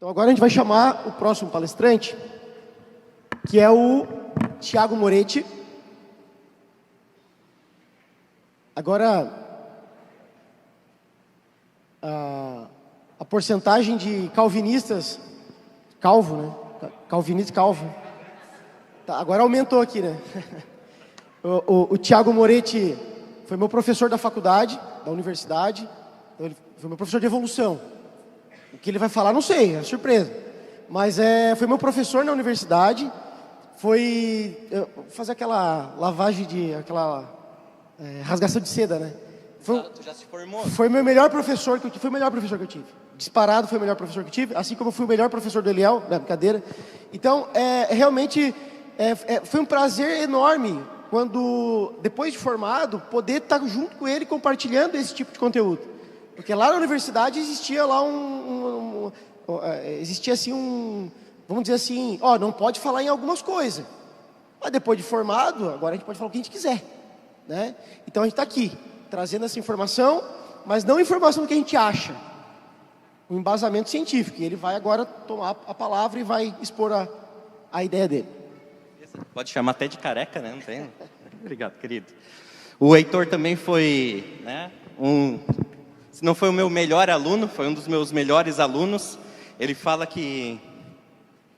Então agora a gente vai chamar o próximo palestrante, que é o Thiago Moretti. Agora, a porcentagem de calvinistas, calvo, né? Calvinista calvo. Tá, agora aumentou aqui, né? O Thiago Moretti foi meu professor da faculdade, da universidade. Então ele foi meu professor de evolução. O que ele vai falar, não sei, é surpresa. Mas foi meu professor na universidade. Foi fazer aquela lavagem rasgação de seda, né? Tu já se formou? Foi meu melhor professor que eu tive. Foi o melhor professor que eu tive. Disparado foi o melhor professor que eu tive. Assim como eu fui o melhor professor do Eliel, na brincadeira. Então, realmente, foi um prazer enorme quando, depois de formado, poder estar junto com ele compartilhando esse tipo de conteúdo. Porque lá na universidade existia lá existia assim vamos dizer assim, não pode falar em algumas coisas. Mas depois de formado, agora a gente pode falar o que a gente quiser, né? Então a gente está aqui, trazendo essa informação, mas não informação do que a gente acha. Um embasamento científico. E ele vai agora tomar a palavra e vai expor a ideia dele. Pode chamar até de careca, né? Não tem? Obrigado, querido. O Heitor também foi, né, se não foi o meu melhor aluno, foi um dos meus melhores alunos. Ele fala que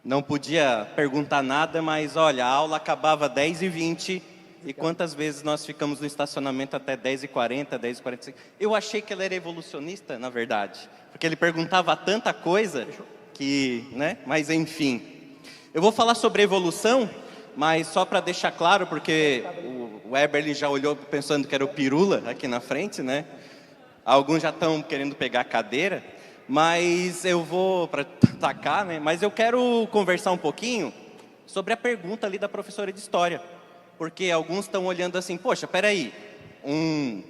não podia perguntar nada, mas olha, a aula acabava 10h20 e quantas vezes nós ficamos no estacionamento até 10h40, 10h45. Eu achei que ele era evolucionista, na verdade, porque ele perguntava tanta coisa que, né? Mas enfim. Eu vou falar sobre evolução, mas só para deixar claro, porque o Weber ele já olhou pensando que era o Pirula aqui na frente, né? Alguns já estão querendo pegar a cadeira, mas eu vou para atacar, né? Mas eu quero conversar um pouquinho sobre a pergunta ali da professora de história, porque alguns estão olhando assim, poxa, peraí,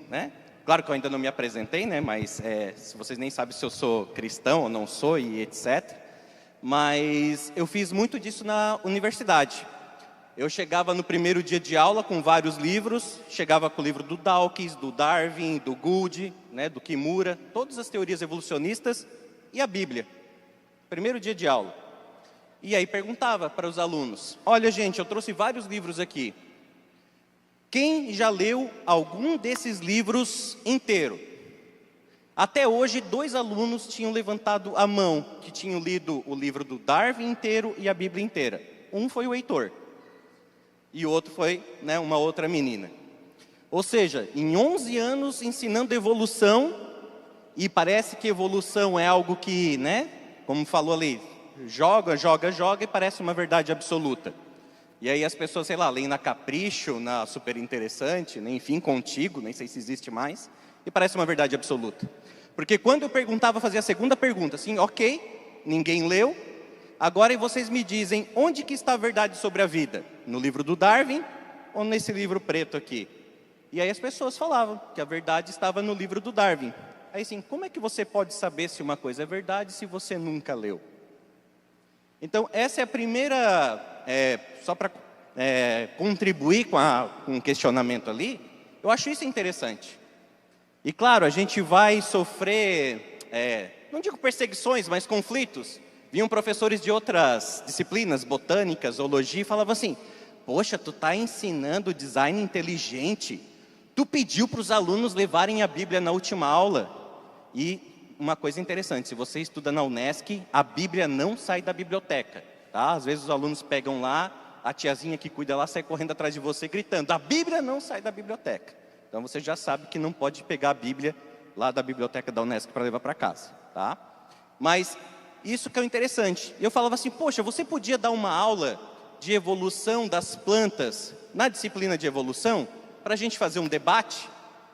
né? Claro que eu ainda não me apresentei, né? Mas se vocês nem sabem se eu sou cristão ou não sou e etc. Mas eu fiz muito disso na universidade. Eu chegava no primeiro dia de aula com vários livros, chegava com o livro do Dawkins, do Darwin, do Gould, né, do Kimura, todas as teorias evolucionistas e a Bíblia. Primeiro dia de aula. E aí perguntava para os alunos, olha gente, eu trouxe vários livros aqui. Quem já leu algum desses livros inteiro? Até hoje, 2 alunos tinham levantado a mão, que tinham lido o livro do Darwin inteiro e a Bíblia inteira. Um foi o Heitor. E o outro foi, né, uma outra menina. Ou seja, em 11 anos ensinando evolução, e parece que evolução é algo que, né, como falou ali, joga e parece uma verdade absoluta. E aí as pessoas, sei lá, leem na Capricho, na Super Interessante, né, enfim, Contigo, nem sei se existe mais, e parece uma verdade absoluta. Porque quando eu perguntava, fazia a segunda pergunta, assim, ok, ninguém leu, agora vocês me dizem, onde que está a verdade sobre a vida? No livro do Darwin ou nesse livro preto aqui? E aí as pessoas falavam que a verdade estava no livro do Darwin. Aí assim, como é que você pode saber se uma coisa é verdade se você nunca leu? Então essa é a primeira, só para contribuir com o questionamento ali, eu acho isso interessante. E claro, a gente vai sofrer, não digo perseguições, mas conflitos. Vinham professores de outras disciplinas, botânica, zoologia, e falavam assim, poxa, tu está ensinando design inteligente, tu pediu para os alunos levarem a Bíblia na última aula. E uma coisa interessante, se você estuda na Unesc, a Bíblia não sai da biblioteca. Tá? Às vezes os alunos pegam lá, a tiazinha que cuida lá sai correndo atrás de você gritando, a Bíblia não sai da biblioteca. Então você já sabe que não pode pegar a Bíblia lá da biblioteca da Unesc para levar para casa. Tá? Mas isso que é interessante. Eu falava assim, poxa, você podia dar uma aula de evolução das plantas na disciplina de evolução, para a gente fazer um debate?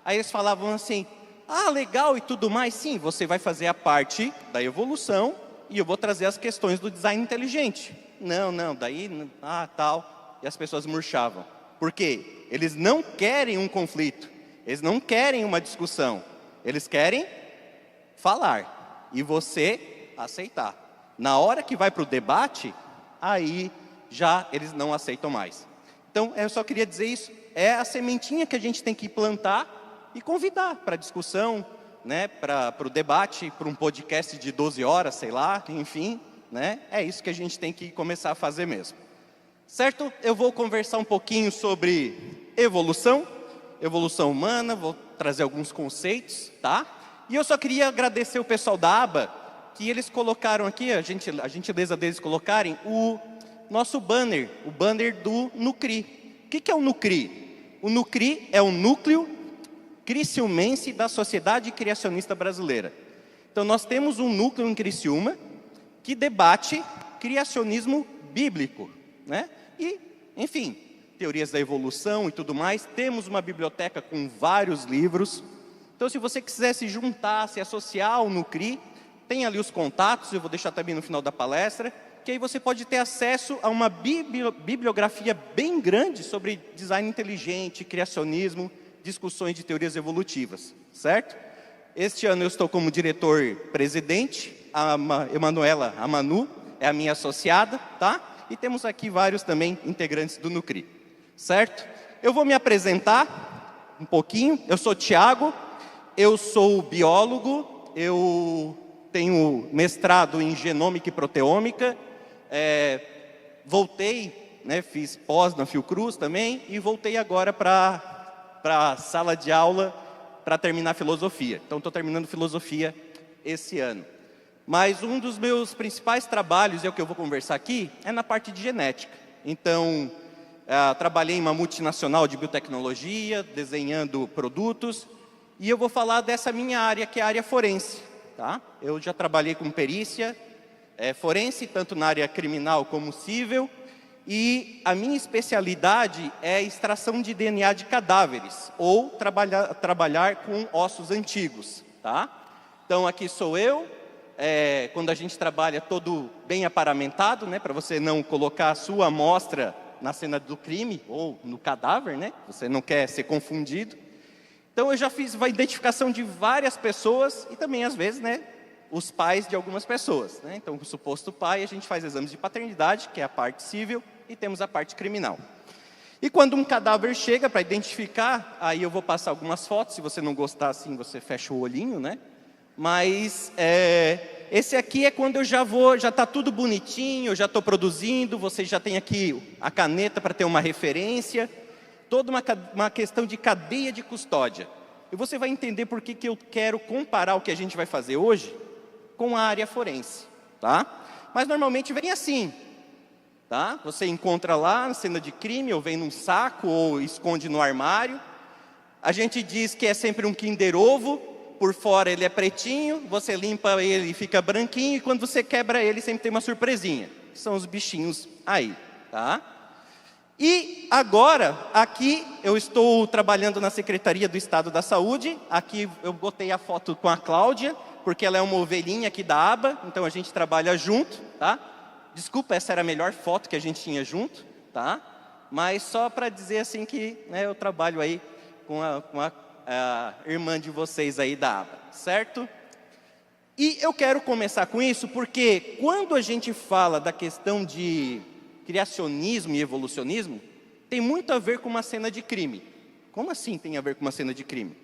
Aí eles falavam assim, legal e tudo mais, sim, você vai fazer a parte da evolução e eu vou trazer as questões do design inteligente. Não, daí, tal, e as pessoas murchavam. Por quê? Eles não querem um conflito, eles não querem uma discussão, eles querem falar, e você aceitar. Na hora que vai para o debate, aí já eles não aceitam mais. Então, eu só queria dizer isso, é a sementinha que a gente tem que plantar e convidar para discussão, né, para o debate, para um podcast de 12 horas, sei lá, enfim, né, é isso que a gente tem que começar a fazer mesmo. Certo? Eu vou conversar um pouquinho sobre evolução humana, vou trazer alguns conceitos, tá? E eu só queria agradecer o pessoal da aba, que eles colocaram aqui, a gentileza deles colocarem o nosso banner, o banner do NUCRI. O que é o NUCRI? O NUCRI é o Núcleo Criciumense da Sociedade Criacionista Brasileira. Então nós temos um núcleo em Criciúma que debate criacionismo bíblico, né? E, enfim, teorias da evolução e tudo mais. Temos uma biblioteca com vários livros. Então, se você quiser se juntar, se associar ao NUCRI, tem ali os contatos, eu vou deixar também no final da palestra, que aí você pode ter acesso a uma bibliografia bem grande sobre design inteligente, criacionismo, discussões de teorias evolutivas, certo? Este ano eu estou como diretor-presidente, a Emanuela, a Manu, é a minha associada, tá? E temos aqui vários também integrantes do NUCRI, certo? Eu vou me apresentar um pouquinho. Eu sou Tiago, eu sou biólogo, eu tenho mestrado em genômica e proteômica, voltei, né, fiz pós na Fiocruz também, e voltei agora para a sala de aula para terminar filosofia. Então, estou terminando filosofia esse ano. Mas um dos meus principais trabalhos, é o que eu vou conversar aqui, é na parte de genética. Então, trabalhei em uma multinacional de biotecnologia, desenhando produtos, e eu vou falar dessa minha área, que é a área forense. Tá? Eu já trabalhei com perícia forense, tanto na área criminal como civil, e a minha especialidade é extração de DNA de cadáveres, ou trabalhar com ossos antigos. Tá? Então, aqui sou eu. Quando a gente trabalha todo bem aparamentado, né, para você não colocar a sua amostra na cena do crime ou no cadáver, né, você não quer ser confundido. Então eu já fiz a identificação de várias pessoas e também às vezes, né, os pais de algumas pessoas, né? Então, com o suposto pai, a gente faz exames de paternidade, que é a parte civil, e temos a parte criminal. E quando um cadáver chega para identificar, aí eu vou passar algumas fotos, se você não gostar assim, você fecha o olhinho, né? Mas esse aqui é quando eu já está tudo bonitinho, eu já estou produzindo, você já tem aqui a caneta para ter uma referência, toda uma questão de cadeia de custódia. E você vai entender por que eu quero comparar o que a gente vai fazer hoje com a área forense, tá? Mas normalmente vem assim, tá? Você encontra lá na cena de crime, ou vem num saco, ou esconde no armário. A gente diz que é sempre um Kinder Ovo. Por fora ele é pretinho, você limpa ele e fica branquinho, e quando você quebra ele sempre tem uma surpresinha. São os bichinhos aí, tá? E agora, aqui eu estou trabalhando na Secretaria do Estado da Saúde. Aqui eu botei a foto com a Cláudia, porque ela é uma ovelhinha aqui da aba, então a gente trabalha junto, tá? Desculpa, essa era a melhor foto que a gente tinha junto, tá? Mas só para dizer assim que, né, eu trabalho aí com a irmã de vocês aí da aba, certo? E eu quero começar com isso porque quando a gente fala da questão de criacionismo e evolucionismo, tem muito a ver com uma cena de crime. Como assim tem a ver com uma cena de crime?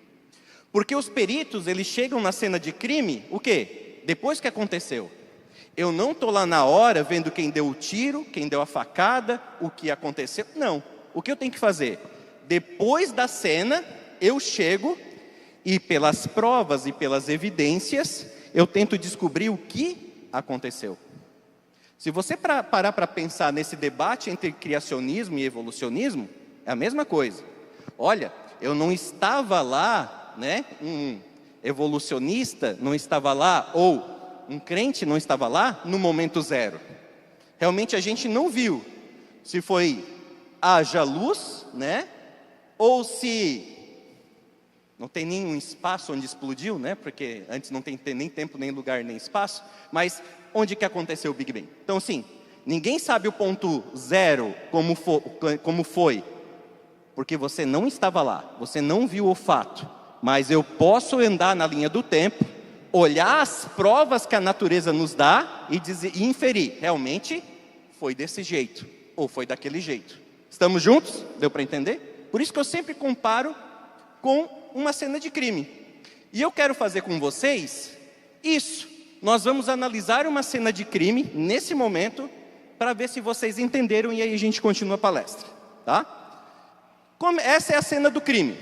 Porque os peritos, eles chegam na cena de crime, o quê? Depois que aconteceu. Eu não estou lá na hora vendo quem deu o tiro, quem deu a facada, o que aconteceu. Não. O que eu tenho que fazer? Depois da cena, eu chego e pelas provas e pelas evidências, eu tento descobrir o que aconteceu. Se você parar para pensar nesse debate entre criacionismo e evolucionismo, é a mesma coisa. Olha, eu não estava lá, né? Um evolucionista não estava lá, ou um crente não estava lá no momento zero. Realmente a gente não viu se foi haja luz, né? Ou se não tem nenhum espaço onde explodiu, né? Porque antes não tem nem tempo, nem lugar, nem espaço. Mas onde que aconteceu o Big Bang? Então, assim, ninguém sabe o ponto zero como foi, porque você não estava lá, você não viu o fato. Mas eu posso andar na linha do tempo, olhar as provas que a natureza nos dá e inferir, realmente foi desse jeito, ou foi daquele jeito. Estamos juntos? Deu para entender? Por isso que eu sempre comparo com uma cena de crime. E eu quero fazer com vocês isso. Nós vamos analisar uma cena de crime nesse momento para ver se vocês entenderam e aí a gente continua a palestra, tá? Essa é a cena do crime.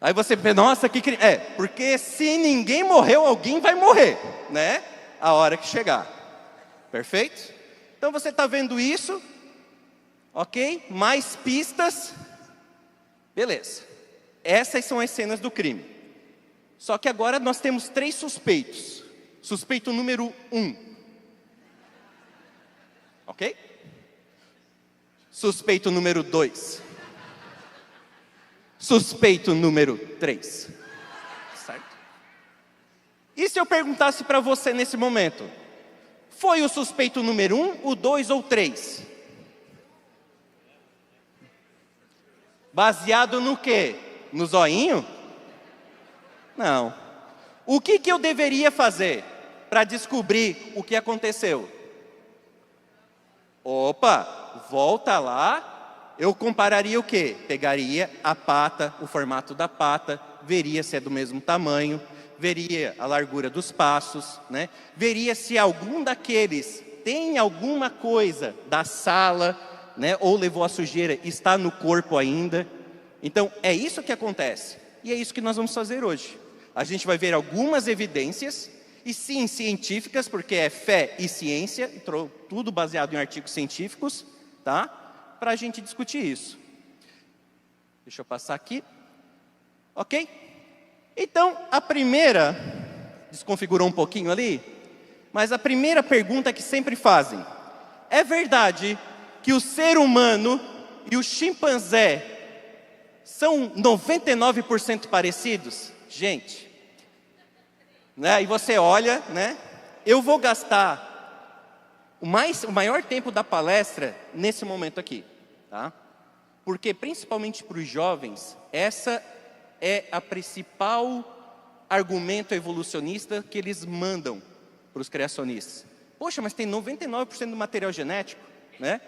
Aí você pensa, nossa, que crime. Porque se ninguém morreu, alguém vai morrer, né? A hora que chegar. Perfeito? Então você está vendo isso, ok? Mais pistas. Beleza. Essas são as cenas do crime. Só que agora nós temos 3 suspeitos. Suspeito número 1. Ok? Suspeito número 2. Suspeito número 3. Certo? E se eu perguntasse para você nesse momento, foi o suspeito número 1, o 2 ou 3? Baseado no quê? No zoinho? Não. O que eu deveria fazer para descobrir o que aconteceu? Opa, volta lá. Eu compararia o quê? Pegaria a pata, o formato da pata, veria se é do mesmo tamanho, veria a largura dos passos, né? Veria se algum daqueles tem alguma coisa da sala, né? Ou levou a sujeira, está no corpo ainda. Então, é isso que acontece. E é isso que nós vamos fazer hoje. A gente vai ver algumas evidências, e sim, científicas, porque é fé e ciência, tudo baseado em artigos científicos, tá? Para a gente discutir isso. Deixa eu passar aqui. Ok? Então, a primeira, desconfigurou um pouquinho ali, mas a primeira pergunta que sempre fazem: é verdade que o ser humano e o chimpanzé são 99% parecidos? Gente, né? E você olha, né? Eu vou gastar o maior tempo da palestra nesse momento aqui, tá? Porque principalmente para os jovens, essa é a principal argumento evolucionista que eles mandam para os criacionistas. Poxa, mas tem 99% do material genético, né?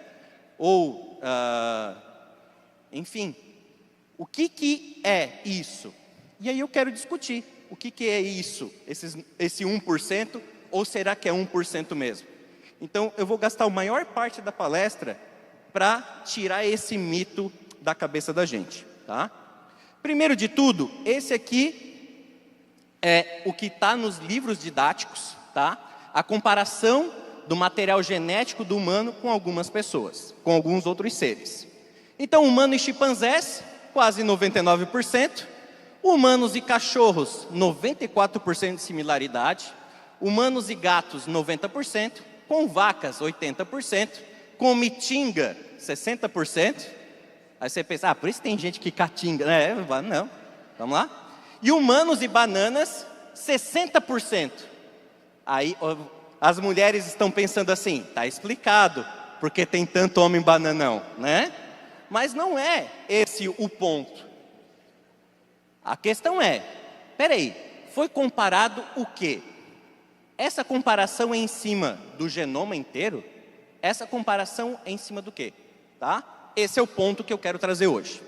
Ou, enfim, o que é isso? E aí eu quero discutir, o que é isso? Esse 1%, ou será que é 1% mesmo? Então, eu vou gastar a maior parte da palestra para tirar esse mito da cabeça da gente, tá? Primeiro de tudo, esse aqui é o que está nos livros didáticos, tá? A comparação do material genético do humano com algumas pessoas, com alguns outros seres. Então, humanos e chimpanzés, quase 99%. Humanos e cachorros, 94% de similaridade. Humanos e gatos, 90%. Com vacas, 80%. Com mitinga, 60%. Aí você pensa, por isso tem gente que catinga, né? Não, vamos lá. E humanos e bananas, 60%. Aí as mulheres estão pensando assim, tá explicado, porque tem tanto homem bananão, né? Mas não é esse o ponto. A questão é, peraí, foi comparado o quê? Essa comparação é em cima do genoma inteiro? Essa comparação é em cima do quê? Tá? Esse é o ponto que eu quero trazer hoje.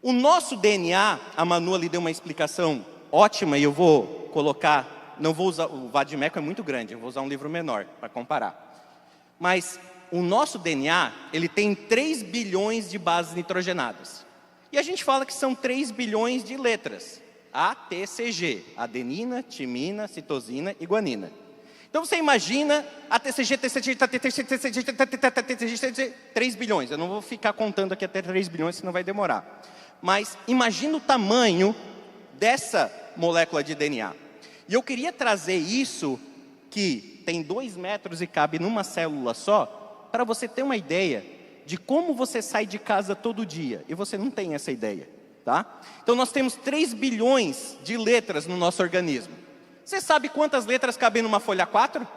O nosso DNA, a Manu ali deu uma explicação ótima, e eu vou colocar, não vou usar, o Vadimeco é muito grande, eu vou usar um livro menor para comparar. Mas o nosso DNA, ele tem 3 bilhões de bases nitrogenadas. E a gente fala que são 3 bilhões de letras. A, T, C, G. Adenina, timina, citosina e guanina. Então você imagina a TCG, 3 bilhões. Eu não vou ficar contando aqui até 3 bilhões, senão vai demorar. Mas imagina o tamanho dessa molécula de DNA. E eu queria trazer isso, que tem 2 metros e cabe numa célula só, para você ter uma ideia de como você sai de casa todo dia, e você não tem essa ideia, tá? Então nós temos 3 bilhões de letras no nosso organismo. Você sabe quantas letras cabem numa folha 4?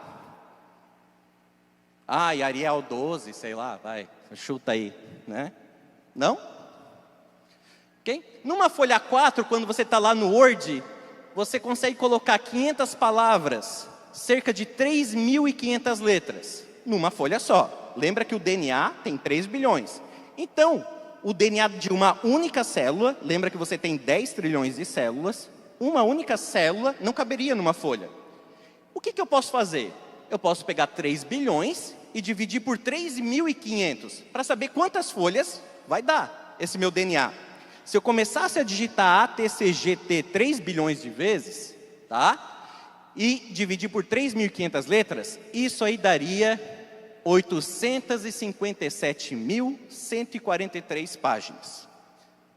E Arial 12, sei lá, vai, chuta aí, né? Não? Ok? Numa folha 4, quando você está lá no Word, você consegue colocar 500 palavras, cerca de 3.500 letras, numa folha só. Lembra que o DNA tem 3 bilhões. Então, o DNA de uma única célula, lembra que você tem 10 trilhões de células, uma única célula não caberia numa folha. O que eu posso fazer? Eu posso pegar 3 bilhões e dividir por 3.500, para saber quantas folhas vai dar esse meu DNA. Se eu começasse a digitar ATCGT 3 bilhões de vezes, tá? E dividir por 3.500 letras, isso aí daria 857.143 páginas.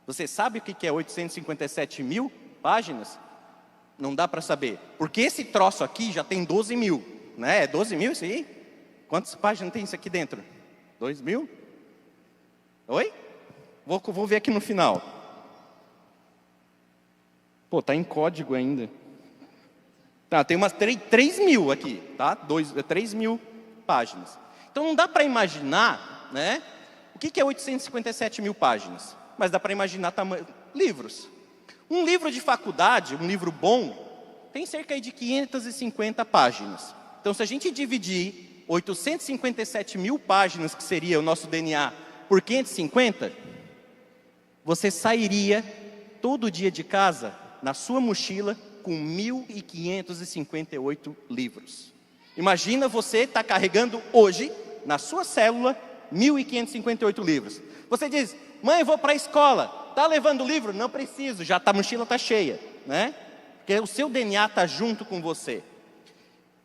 Você sabe o que é 857.000 páginas? Não dá para saber. Porque esse troço aqui já tem 12.000. Né? É 12.000 isso aí? Quantas páginas tem isso aqui dentro? 2.000? Oi? Vou ver aqui no final. Pô, tá em código ainda. Tá, tem umas 3.000 aqui, tá? 3.000 páginas. Então não dá para imaginar, né? O que é 857.000 páginas? Mas dá para imaginar livros. Um livro de faculdade, um livro bom, tem cerca de 550 páginas. Então se a gente dividir 857.000 páginas, que seria o nosso DNA, por 550, você sairia todo dia de casa, na sua mochila, com 1.558 livros. Imagina você estar carregando hoje, na sua célula, 1.558 livros. Você diz, mãe, eu vou para a escola. Está levando livro? Não preciso, já a mochila está cheia. Né? Porque o seu DNA está junto com você.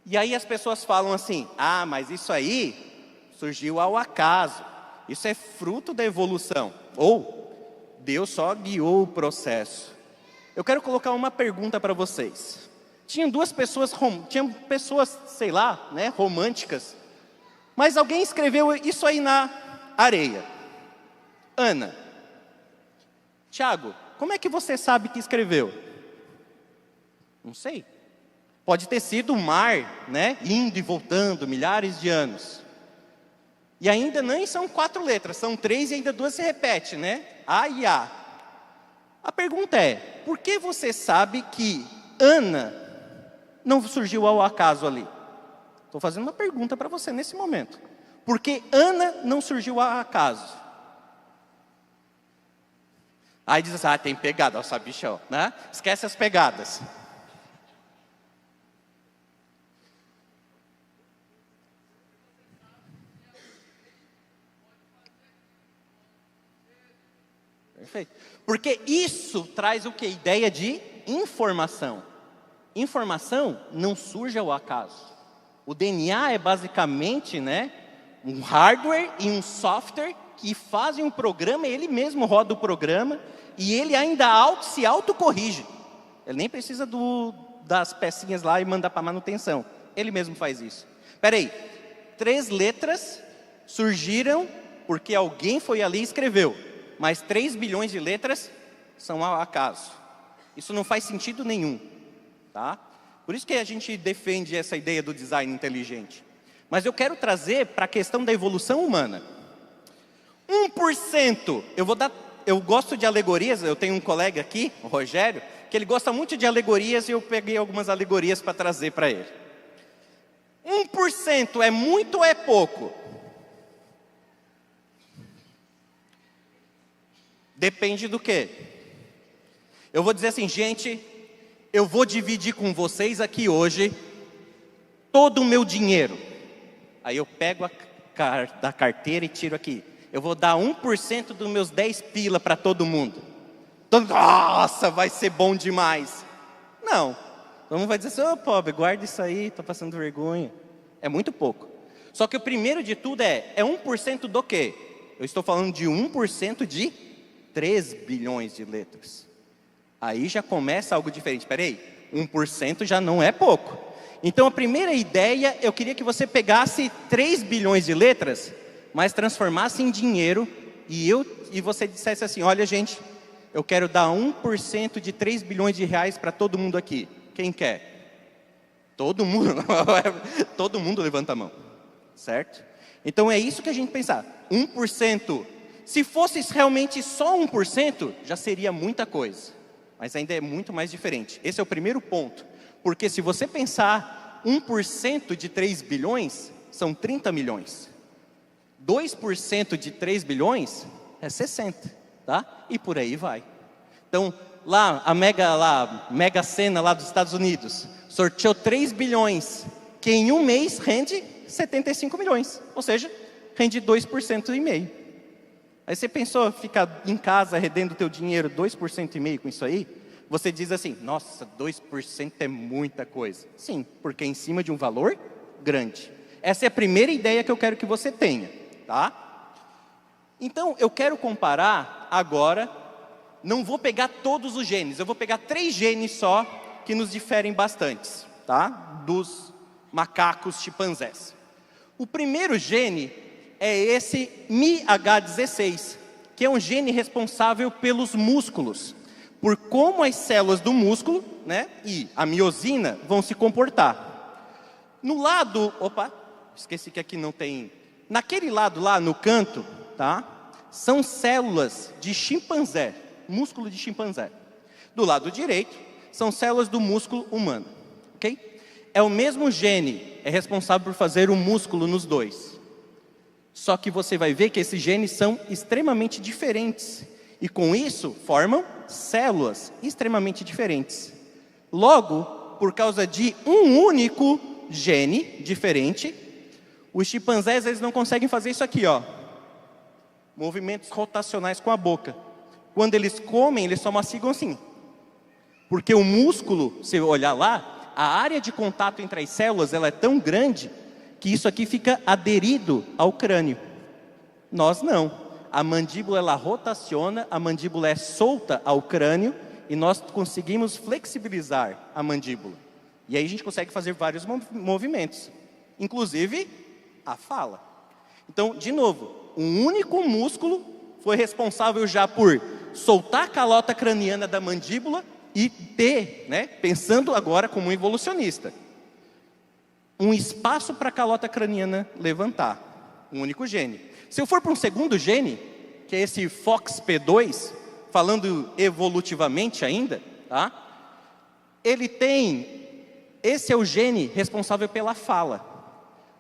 E aí as pessoas falam assim, ah, mas isso aí surgiu ao acaso. Isso é fruto da evolução. Ou Deus só guiou o processo. Eu quero colocar uma pergunta para vocês. Tinham pessoas, sei lá, né, românticas. Mas alguém escreveu isso aí na areia. Ana, Tiago, como é que você sabe que escreveu? Não sei. Pode ter sido o mar, né, indo e voltando milhares de anos. E ainda nem são 4 letras, são 3 e ainda 2 se repete, né? A e A. A pergunta é, por que você sabe que Ana não surgiu ao acaso ali? Estou fazendo uma pergunta para você nesse momento. Por que Ana não surgiu ao acaso? Aí diz assim, tem pegada, essa bicha, ó, né? Esquece as pegadas. Perfeito. Porque isso traz o que? Ideia de informação. Informação não surge ao acaso. O DNA é basicamente, né, um hardware e um software que fazem um programa, ele mesmo roda o programa e ele ainda se autocorrige. Ele nem precisa das pecinhas lá e mandar para manutenção. Ele mesmo faz isso. Espera aí, 3 letras surgiram porque alguém foi ali e escreveu. Mas 3 bilhões de letras são ao acaso. Isso não faz sentido nenhum. Tá? Por isso que a gente defende essa ideia do design inteligente. Mas eu quero trazer para a questão da evolução humana. 1%, eu gosto de alegorias, eu tenho um colega aqui, o Rogério, que ele gosta muito de alegorias e eu peguei algumas alegorias para trazer para ele. 1% é muito ou é pouco? Depende do quê? Eu vou dizer assim, gente, eu vou dividir com vocês aqui hoje todo o meu dinheiro. Aí eu pego da carteira e tiro aqui. Eu vou dar 1% dos meus 10 pila para todo mundo. Nossa, vai ser bom demais. Não. Todo mundo vai dizer assim, pobre, guarda isso aí, estou passando vergonha. É muito pouco. Só que o primeiro de tudo é 1% do quê? Eu estou falando de 1% de 3 bilhões de letras. Aí já começa algo diferente. Espera aí, 1% já não é pouco. Então a primeira ideia, eu queria que você pegasse 3 bilhões de letras, mas transformasse em dinheiro e você dissesse assim, olha gente, eu quero dar 1% de 3 bilhões de reais para todo mundo aqui. Quem quer? Todo mundo? Todo mundo levanta a mão. Certo? Então é isso que a gente pensar. 1%. Se fosse realmente só 1%, já seria muita coisa. Mas ainda é muito mais diferente. Esse é o primeiro ponto. Porque se você pensar 1% de 3 bilhões, são 30 milhões. 2% de 3 bilhões é 60, tá? E por aí vai. Então, lá, a Mega Sena lá dos Estados Unidos, sorteou 3 bilhões, que em um mês rende 75 milhões, ou seja, rende 2,5%. Aí você pensou ficar em casa rendendo o teu dinheiro 2,5% com isso aí? Você diz assim, nossa, 2% é muita coisa. Sim, porque é em cima de um valor grande. Essa é a primeira ideia que eu quero que você tenha, tá? Então, eu quero comparar agora, não vou pegar todos os genes, eu vou pegar 3 genes só que nos diferem bastante, tá? Dos macacos chimpanzés. O primeiro gene é esse MYH16, que é um gene responsável pelos músculos, por como as células do músculo, né, e a miosina vão se comportar. No lado, esqueci que aqui não tem, naquele lado lá no canto, tá, são células de chimpanzé, músculo de chimpanzé. Do lado direito, são células do músculo humano, ok? É o mesmo gene, é responsável por fazer o músculo nos dois. Só que você vai ver que esses genes são extremamente diferentes. E com isso, formam células extremamente diferentes. Logo, por causa de um único gene diferente, os chimpanzés eles não conseguem fazer isso aqui, ó. Movimentos rotacionais com a boca. Quando eles comem, eles só mastigam assim. Porque o músculo, se olhar lá, a área de contato entre as células ela é tão grande que isso aqui fica aderido ao crânio. Nós não. A mandíbula ela rotaciona, a mandíbula é solta ao crânio e nós conseguimos flexibilizar a mandíbula. E aí a gente consegue fazer vários movimentos, inclusive a fala. Então, de novo, um único músculo foi responsável já por soltar a calota craniana da mandíbula e ter, né, pensando agora como um evolucionista, um espaço para a calota craniana levantar, um único gene. Se eu for para um segundo gene, que é esse FOXP2, falando evolutivamente ainda, tá? Esse é o gene responsável pela fala.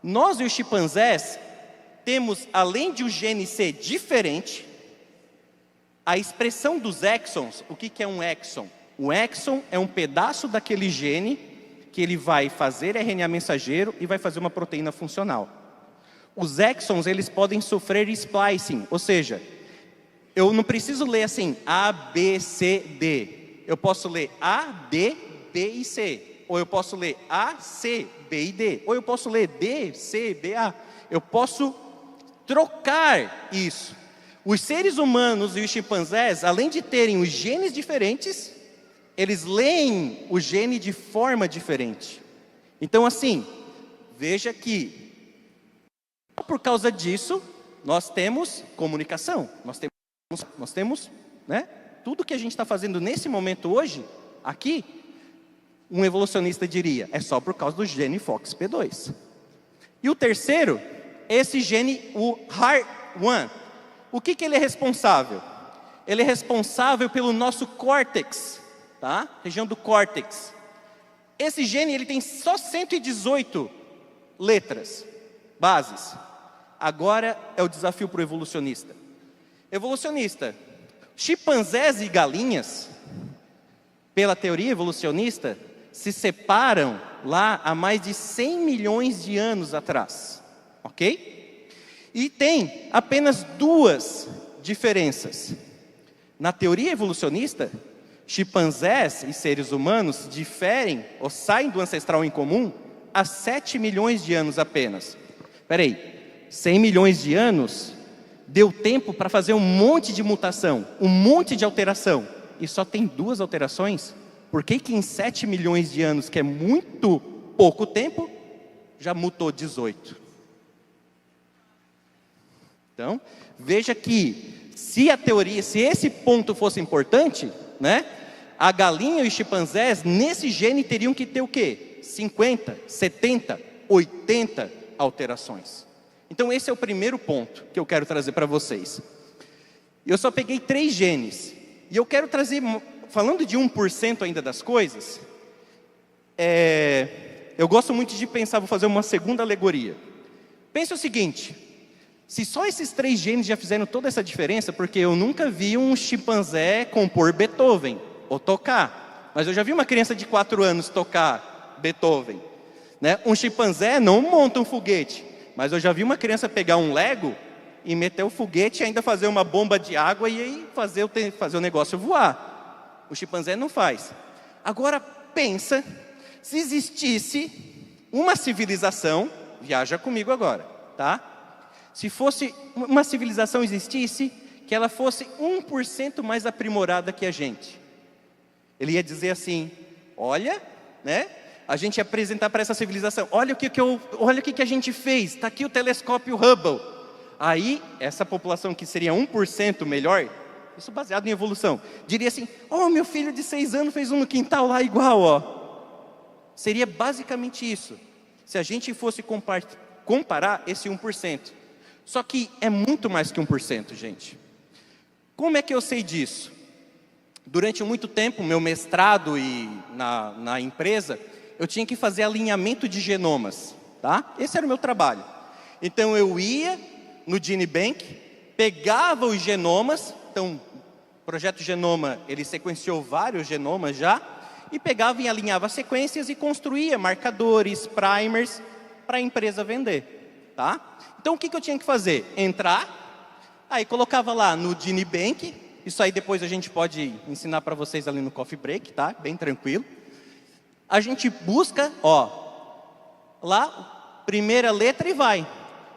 Nós e os chimpanzés temos, além de o gene ser diferente, a expressão dos exons. O que é um exon? O exon é um pedaço daquele gene que ele vai fazer RNA mensageiro e vai fazer uma proteína funcional. Os exons, eles podem sofrer splicing, ou seja, eu não preciso ler assim, A, B, C, D. Eu posso ler A, D, B e C. Ou eu posso ler A, C, B e D. Ou eu posso ler D, C, B, A. Eu posso trocar isso. Os seres humanos e os chimpanzés, além de terem os genes diferentes, eles leem o gene de forma diferente. Então, assim, veja que por causa disso, nós temos comunicação, nós temos, né, tudo que a gente está fazendo nesse momento hoje, aqui, um evolucionista diria, é só por causa do gene FOXP2. E o terceiro, esse gene, o HAR1, o que ele é responsável? Ele é responsável pelo nosso córtex, tá? Região do córtex. Esse gene, ele tem só 118 letras, bases. Agora é o desafio para o evolucionista. Evolucionista, chimpanzés e galinhas, pela teoria evolucionista, se separam lá há mais de 100 milhões de anos atrás, ok? E tem apenas 2 diferenças. Na teoria evolucionista, chimpanzés e seres humanos diferem ou saem do ancestral em comum há 7 milhões de anos apenas. Espera aí. 100 milhões de anos, deu tempo para fazer um monte de mutação, um monte de alteração, e só tem 2 alterações? Por que em 7 milhões de anos, que é muito pouco tempo, já mutou 18? Então, veja que, se esse ponto fosse importante, né, a galinha e os chimpanzés, nesse gene, teriam que ter o quê? 50, 70, 80 alterações. Então esse é o primeiro ponto que eu quero trazer para vocês. Eu só peguei 3 genes. E eu quero trazer, falando de 1% ainda das coisas, eu gosto muito de pensar, vou fazer uma segunda alegoria. Pense o seguinte, Se só esses 3 genes já fizeram toda essa diferença, porque eu nunca vi um chimpanzé compor Beethoven, ou tocar. Mas eu já vi uma criança de 4 anos tocar Beethoven. Né? Um chimpanzé não monta um foguete, mas eu já vi uma criança pegar um Lego e meter o foguete e ainda fazer uma bomba de água e aí fazer o negócio voar. O chimpanzé não faz. Agora pensa, se existisse uma civilização, viaja comigo agora, tá? Se fosse uma civilização existisse, que ela fosse 1% mais aprimorada que a gente. Ele ia dizer assim, olha, né? A gente ia apresentar para essa civilização, olha o que a gente fez, está aqui o telescópio Hubble. Aí, essa população que seria 1% melhor, isso baseado em evolução, diria assim, oh, meu filho de 6 anos fez um no quintal lá igual, ó. Seria basicamente isso, se a gente fosse comparar esse 1%. Só que é muito mais que 1%, gente. Como é que eu sei disso? Durante muito tempo, meu mestrado e na empresa, eu tinha que fazer alinhamento de genomas, tá? Esse era o meu trabalho. Então eu ia no GeneBank, pegava os genomas, então o projeto Genoma, ele sequenciou vários genomas já, e pegava e alinhava sequências e construía marcadores, primers, para a empresa vender, tá? Então o que eu tinha que fazer? Entrar, aí colocava lá no GeneBank, isso aí depois a gente pode ensinar para vocês ali no Coffee Break, tá? Bem tranquilo. A gente busca, ó, lá, primeira letra e vai.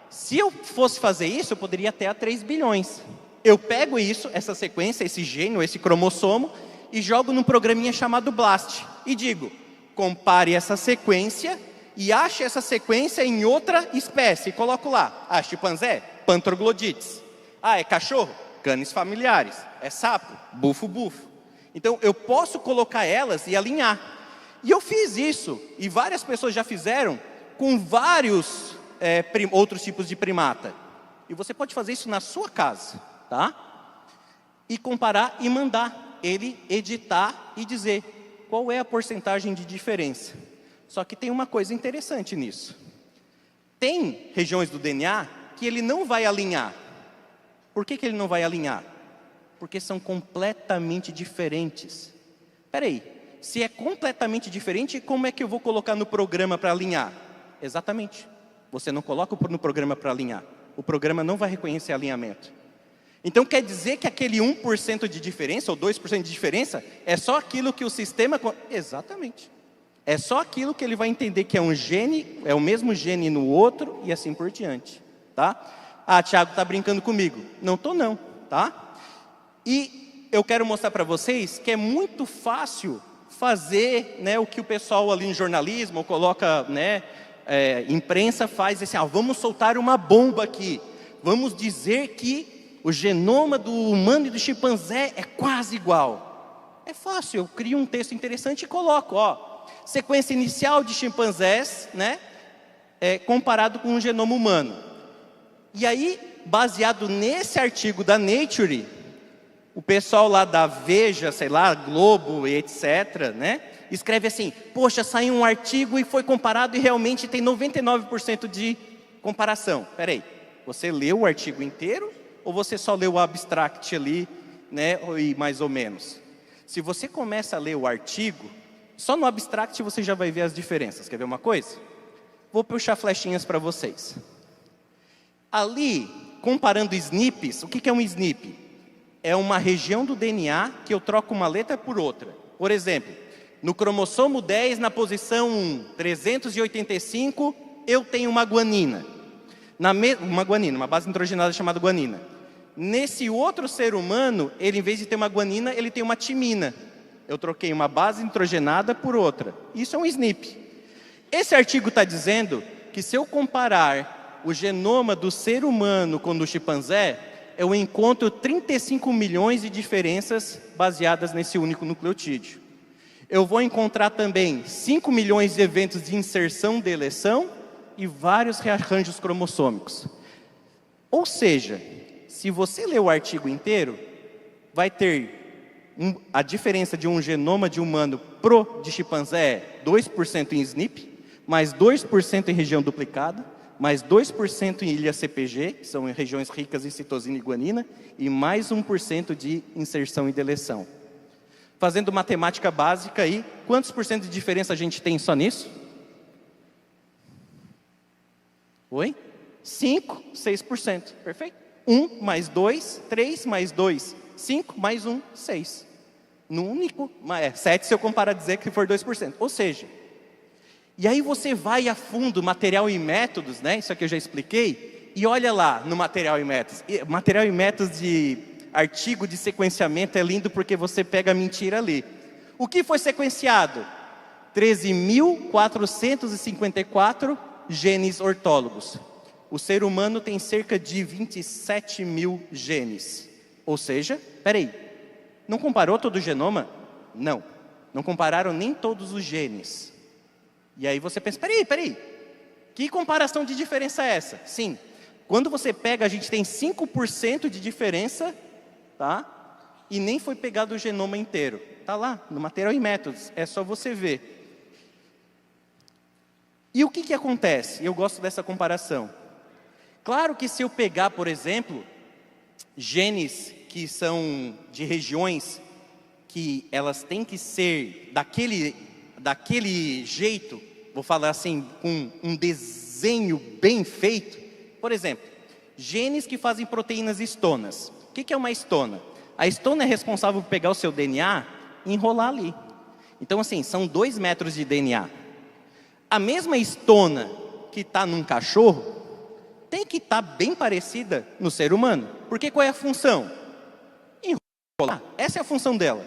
Se eu fosse fazer isso, eu poderia até a 3 bilhões. Eu pego isso, essa sequência, esse gene, ou esse cromossomo, e jogo num programinha chamado BLAST. E digo, compare essa sequência e ache essa sequência em outra espécie. E coloco lá, chimpanzé, Pantroglodites. É cachorro? Canis familiares. É sapo? Bufo-bufo. Então, eu posso colocar elas e alinhar. E eu fiz isso, e várias pessoas já fizeram, com vários outros tipos de primata. E você pode fazer isso na sua casa, tá? E comparar e mandar ele editar e dizer qual é a porcentagem de diferença. Só que tem uma coisa interessante nisso. Tem regiões do DNA que ele não vai alinhar. Por que ele não vai alinhar? Porque são completamente diferentes. Espera aí, se é completamente diferente, como é que eu vou colocar no programa para alinhar? Exatamente. Você não coloca no programa para alinhar. O programa não vai reconhecer alinhamento. Então quer dizer que aquele 1% de diferença, ou 2% de diferença, é só aquilo que o sistema... Exatamente. É só aquilo que ele vai entender que é um gene, é o mesmo gene no outro, e assim por diante. Tá? Thiago está brincando comigo. Não estou não, tá? E eu quero mostrar para vocês que é muito fácil fazer, né, o que o pessoal ali em jornalismo coloca, né, imprensa faz assim, vamos soltar uma bomba aqui, vamos dizer que o genoma do humano e do chimpanzé é quase igual. É fácil, eu crio um texto interessante e coloco, sequência inicial de chimpanzés, né, comparado com o genoma humano. E aí, baseado nesse artigo da Nature, o pessoal lá da Veja, sei lá, Globo e etc., né, escreve assim, poxa, saiu um artigo e foi comparado e realmente tem 99% de comparação. Espera aí, você leu o artigo inteiro ou você só leu o abstract ali, né, e mais ou menos? Se você começa a ler o artigo, só no abstract você já vai ver as diferenças. Quer ver uma coisa? Vou puxar flechinhas para vocês. Ali, comparando SNPs, o que é um SNP? É uma região do DNA que eu troco uma letra por outra. Por exemplo, no cromossomo 10, na posição 385, eu tenho uma guanina. Uma base nitrogenada chamada guanina. Nesse outro ser humano, ele em vez de ter uma guanina, ele tem uma timina. Eu troquei uma base nitrogenada por outra. Isso é um SNP. Esse artigo está dizendo que se eu comparar o genoma do ser humano com o do chimpanzé, eu encontro 35 milhões de diferenças baseadas nesse único nucleotídeo. Eu vou encontrar também 5 milhões de eventos de inserção e deleção e vários rearranjos cromossômicos. Ou seja, se você ler o artigo inteiro, vai ter a diferença de um genoma de humano pro de chimpanzé 2% em SNP, mais 2% em região duplicada, mais 2% em ilha CPG, que são regiões ricas em citosina e guanina, e mais 1% de inserção e deleção. Fazendo matemática básica aí, quantos por cento de diferença a gente tem só nisso? Oi? 5, 6%, perfeito? 1 mais 2, 3 mais 2, 5 mais 1, 6. No único, 7 se eu comparar dizer que for 2%. Ou seja, e aí você vai a fundo, material e métodos, né? Isso aqui eu já expliquei, e olha lá no material e métodos. Material e métodos de artigo de sequenciamento é lindo porque você pega a mentira ali. O que foi sequenciado? 13.454 genes ortólogos. O ser humano tem cerca de 27 mil genes. Ou seja, peraí, não comparou todo o genoma? Não, não compararam nem todos os genes. E aí você pensa, peraí, que comparação de diferença é essa? Sim, quando você pega, a gente tem 5% de diferença, tá? E nem foi pegado o genoma inteiro. Tá lá, no material e métodos, é só você ver. E o que acontece? Eu gosto dessa comparação. Claro que se eu pegar, por exemplo, genes que são de regiões que elas têm que ser daquele jeito, vou falar assim, com um desenho bem feito. Por exemplo, genes que fazem proteínas estonas. O que é uma estona? A estona é responsável por pegar o seu DNA e enrolar ali. Então, assim, são 2 metros de DNA. A mesma estona que está num cachorro tem que estar bem parecida no ser humano. Porque qual é a função? Enrolar. Essa é a função dela.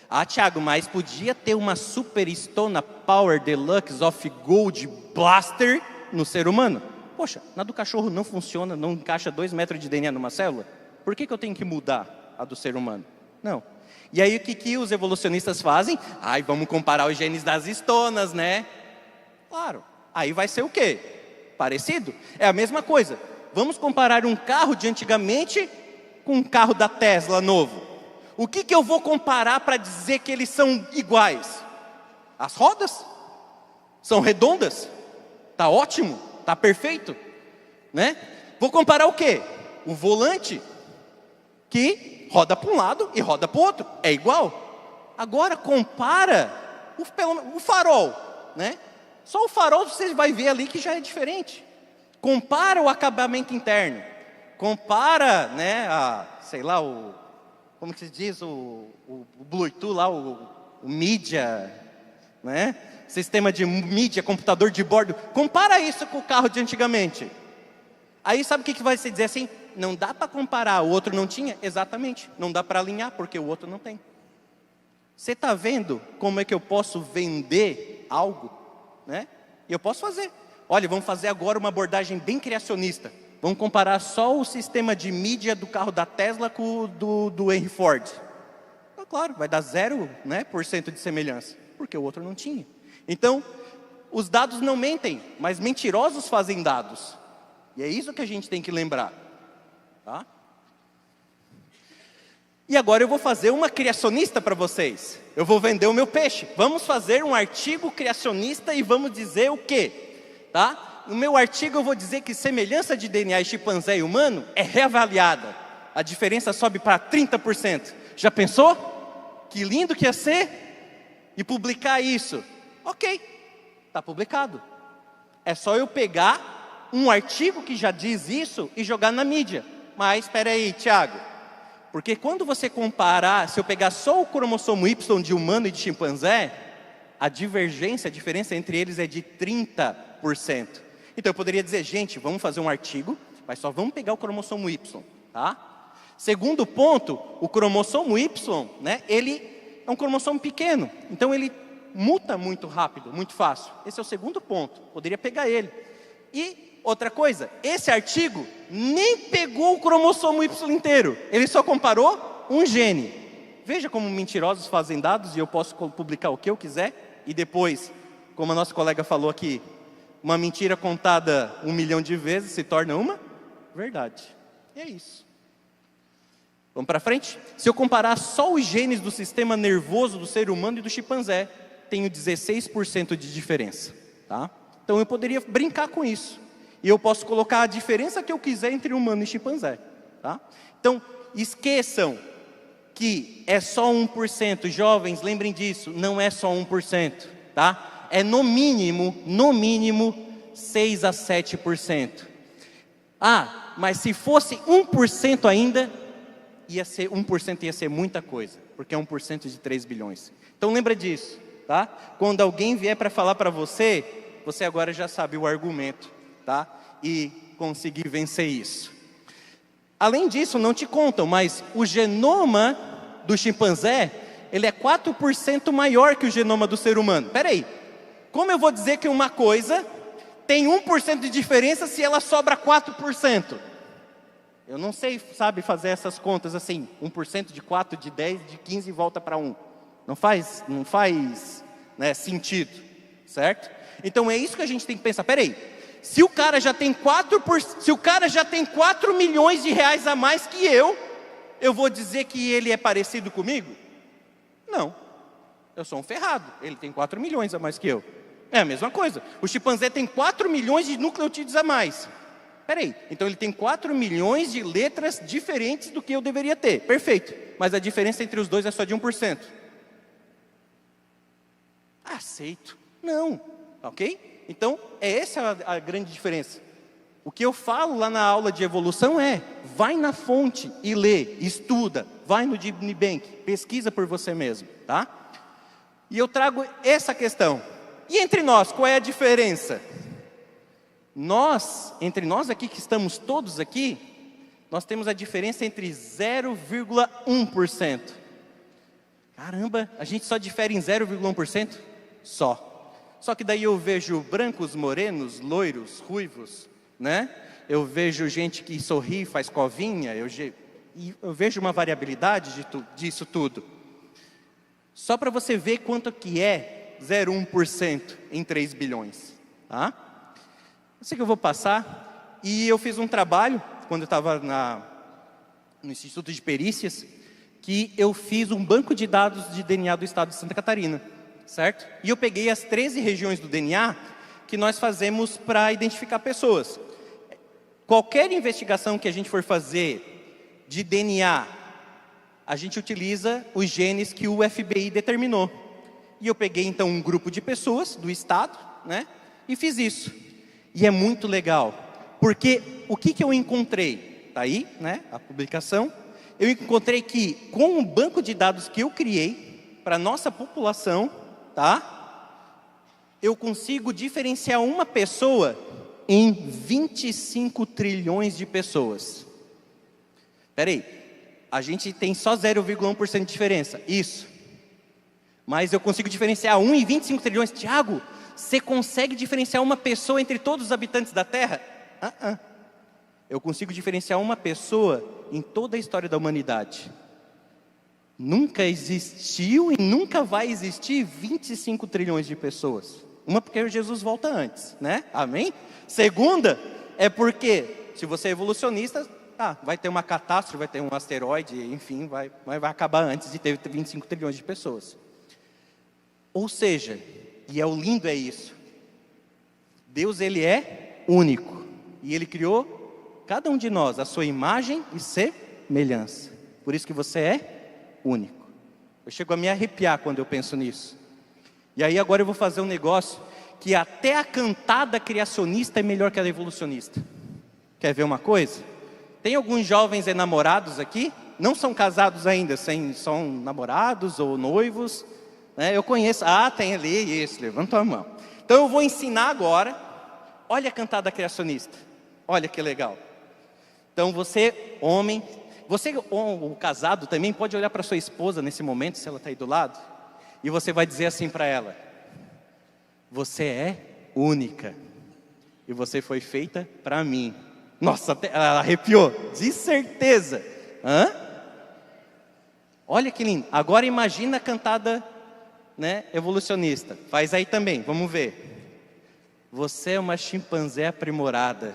Ah, Thiago, mas podia ter uma super estona Power Deluxe of Gold Blaster no ser humano? Poxa, na do cachorro não funciona, não encaixa 2 metros de DNA numa célula? Por que eu tenho que mudar a do ser humano? Não. E aí o que os evolucionistas fazem? Vamos comparar os genes das estonas, né? Claro. Aí vai ser o quê? Parecido? É a mesma coisa. Vamos comparar um carro de antigamente com um carro da Tesla novo. O que eu vou comparar para dizer que eles são iguais? As rodas? São redondas? Tá ótimo? Tá perfeito? Né? Vou comparar o quê? O volante, que roda para um lado e roda para o outro. É igual? Agora compara o farol, né? Só o farol você vai ver ali que já é diferente. Compara o acabamento interno. Compara, né, como que se diz, o Bluetooth lá, o mídia, né? Sistema de mídia, computador de bordo. Compara isso com o carro de antigamente. Aí sabe o que vai se dizer assim? Não dá para comparar, o outro não tinha? Exatamente, não dá para alinhar porque o outro não tem. Você está vendo como é que eu posso vender algo? Né? E eu posso fazer. Olha, vamos fazer agora uma abordagem bem criacionista. Vamos comparar só o sistema de mídia do carro da Tesla com o do Henry Ford. Claro, vai dar 0%, né, de semelhança, porque o outro não tinha. Então, os dados não mentem, mas mentirosos fazem dados. E é isso que a gente tem que lembrar. Tá? E agora eu vou fazer uma criacionista para vocês. Eu vou vender o meu peixe. Vamos fazer um artigo criacionista e vamos dizer o quê? Tá? No meu artigo eu vou dizer que semelhança de DNA e chimpanzé e humano é reavaliada. A diferença sobe para 30%. Já pensou? Que lindo que ia ser? E publicar isso. Ok, está publicado. É só eu pegar um artigo que já diz isso e jogar na mídia. Mas espera aí, Thiago. Porque quando você comparar, se eu pegar só o cromossomo Y de humano e de chimpanzé, a diferença entre eles é de 30%. Então eu poderia dizer, gente, vamos fazer um artigo, mas só vamos pegar o cromossomo Y, tá? Segundo ponto, o cromossomo Y, né, ele é um cromossomo pequeno, então ele muta muito rápido, muito fácil. Esse é o segundo ponto, poderia pegar ele. E outra coisa, esse artigo nem pegou o cromossomo Y inteiro, ele só comparou um gene. Veja como mentirosos fazem dados e eu posso publicar o que eu quiser e depois, como a nossa colega falou aqui, uma mentira contada 1 milhão de vezes se torna uma verdade. E é isso. Vamos para frente? Se eu comparar só os genes do sistema nervoso do ser humano e do chimpanzé, tenho 16% de diferença. Tá? Então eu poderia brincar com isso. E eu posso colocar a diferença que eu quiser entre humano e chimpanzé, tá? Então, esqueçam que é só 1%. Jovens, lembrem disso, não é só 1%, tá? É no mínimo 6 a 7%. Ah, mas se fosse 1% ainda, 1% ia ser muita coisa, porque é 1% de 3 bilhões. Então lembra disso, tá? Quando alguém vier para falar para você, você agora já sabe o argumento, tá? E conseguir vencer isso. Além disso, não te contam, mas o genoma do chimpanzé, ele é 4% maior que o genoma do ser humano. Espera aí, como eu vou dizer que uma coisa tem 1% de diferença se ela sobra 4%? Eu não sei, sabe, fazer essas contas assim, 1% de 4, de 10, de 15 e volta para 1. Não faz né, sentido, certo? Então é isso que a gente tem que pensar. Espera aí, se o cara já tem 4 milhões de reais a mais que eu vou dizer que ele é parecido comigo? Não, eu sou um ferrado, ele tem 4 milhões a mais que eu. É a mesma coisa, o chimpanzé tem 4 milhões de nucleotídeos a mais. Peraí, então ele tem 4 milhões de letras diferentes do que eu deveria ter. Perfeito, mas a diferença entre os dois é só de 1%. Aceito. Não, ok? Então, essa a grande diferença. O que eu falo lá na aula de evolução é, vai na fonte e lê, estuda, vai no DeepNbank, pesquisa por você mesmo, tá? E eu trago essa questão. E entre nós, qual é a diferença? Entre nós aqui que estamos todos aqui, nós temos a diferença entre 0,1%. Caramba, a gente só difere em 0,1%? Só que daí eu vejo brancos, morenos, loiros, ruivos, né? Eu vejo gente que sorri, faz covinha, eu vejo uma variabilidade disso tudo. Só para você ver quanto que é 0,1% em 3 bilhões, tá? Eu sei que eu vou passar, e eu fiz um trabalho, quando eu estava no Instituto de Perícias, que eu fiz um banco de dados de DNA do estado de Santa Catarina, certo? E eu peguei as 13 regiões do DNA que nós fazemos para identificar pessoas. Qualquer investigação que a gente for fazer de DNA, a gente utiliza os genes que o FBI determinou. E eu peguei então um grupo de pessoas do estado, né? E fiz isso. E é muito legal, porque o que eu encontrei? Tá aí, né? A publicação. Eu encontrei que com o banco de dados que eu criei para nossa população, tá? Eu consigo diferenciar uma pessoa em 25 trilhões de pessoas. Espera aí, a gente tem só 0,1% de diferença, isso. Mas eu consigo diferenciar 1 em 25 trilhões. Tiago, você consegue diferenciar uma pessoa entre todos os habitantes da Terra? Eu consigo diferenciar uma pessoa em toda a história da humanidade. Nunca existiu e nunca vai existir 25 trilhões de pessoas. Uma, porque Jesus volta antes, né? Amém? Segunda, é porque, se você é evolucionista, vai ter uma catástrofe, vai ter um asteroide, enfim, vai acabar antes de ter 25 trilhões de pessoas. Ou seja, e o lindo é isso, Deus, ele é único, e ele criou cada um de nós a sua imagem e semelhança. Por isso que você é único. Eu chego a me arrepiar quando eu penso nisso. E aí agora eu vou fazer um negócio que até a cantada criacionista é melhor que a evolucionista. Quer ver uma coisa? Tem alguns jovens enamorados aqui, não são casados ainda, são namorados ou noivos, né? Eu conheço, tem ali, isso, levantou a mão. Então eu vou ensinar agora, olha a cantada criacionista, olha que legal. Então você, homem, o casado também pode olhar para sua esposa nesse momento, se ela está aí do lado, e você vai dizer assim para ela: você é única, e você foi feita para mim. Nossa, até ela arrepiou, de certeza. Olha que lindo. Agora imagina a cantada, né, evolucionista. Faz aí também, vamos ver. Você é uma chimpanzé aprimorada,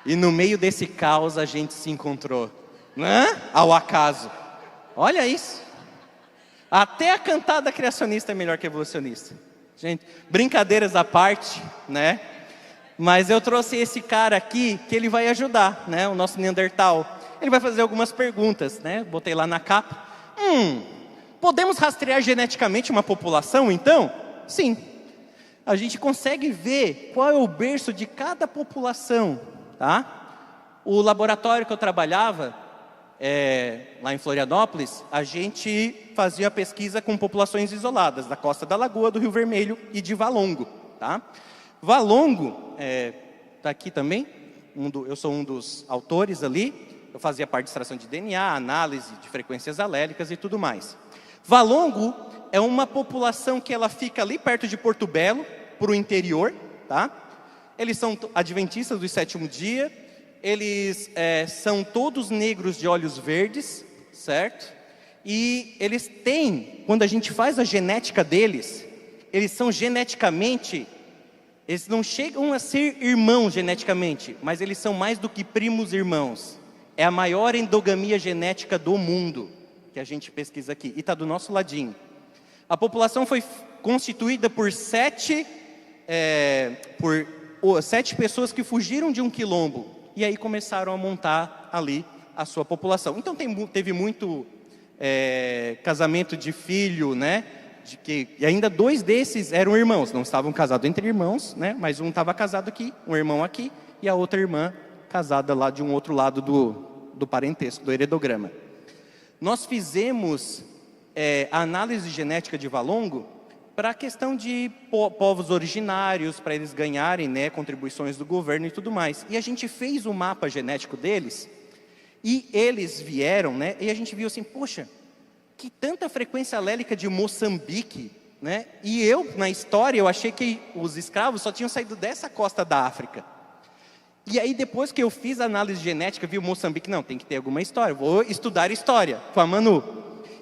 e no meio desse caos a gente se encontrou, ao acaso. Olha isso. Até a cantada criacionista é melhor que a evolucionista. Gente, brincadeiras à parte, né? Mas eu trouxe esse cara aqui, que ele vai ajudar, né? O nosso Neandertal. Ele vai fazer algumas perguntas, né? Botei lá na capa. Podemos rastrear geneticamente uma população, então? Sim. A gente consegue ver qual é o berço de cada população, tá? O laboratório que eu trabalhava, lá em Florianópolis, a gente fazia pesquisa com populações isoladas, da Costa da Lagoa, do Rio Vermelho e de Valongo, tá? Valongo, tá aqui também, eu sou um dos autores ali, eu fazia parte de extração de DNA, análise de frequências alélicas e tudo mais. Valongo é uma população que ela fica ali perto de Porto Belo, para o interior, tá? Eles são adventistas do 7º dia, eles são todos negros de olhos verdes, certo? E eles têm, quando a gente faz a genética deles, eles são geneticamente, eles não chegam a ser irmãos geneticamente, mas eles são mais do que primos irmãos. É a maior endogamia genética do mundo, que a gente pesquisa aqui, e está do nosso ladinho. A população foi constituída por 7 pessoas que fugiram de um quilombo, e aí começaram a montar ali a sua população. Então teve muito casamento de filho, né? E ainda 2 desses eram irmãos, não estavam casados entre irmãos, né? Mas um estava casado aqui, um irmão aqui, e a outra irmã casada lá de um outro lado do parentesco, do heredograma. Nós fizemos a análise genética de Valongo para a questão de povos originários, para eles ganharem, né, contribuições do governo e tudo mais. E a gente fez o mapa genético deles, e eles vieram, né, e a gente viu assim, poxa, que tanta frequência alélica de Moçambique, né? E eu, na história, eu achei que os escravos só tinham saído dessa costa da África. E aí, depois que eu fiz a análise genética, vi o Moçambique, não, tem que ter alguma história, vou estudar história com a Manu.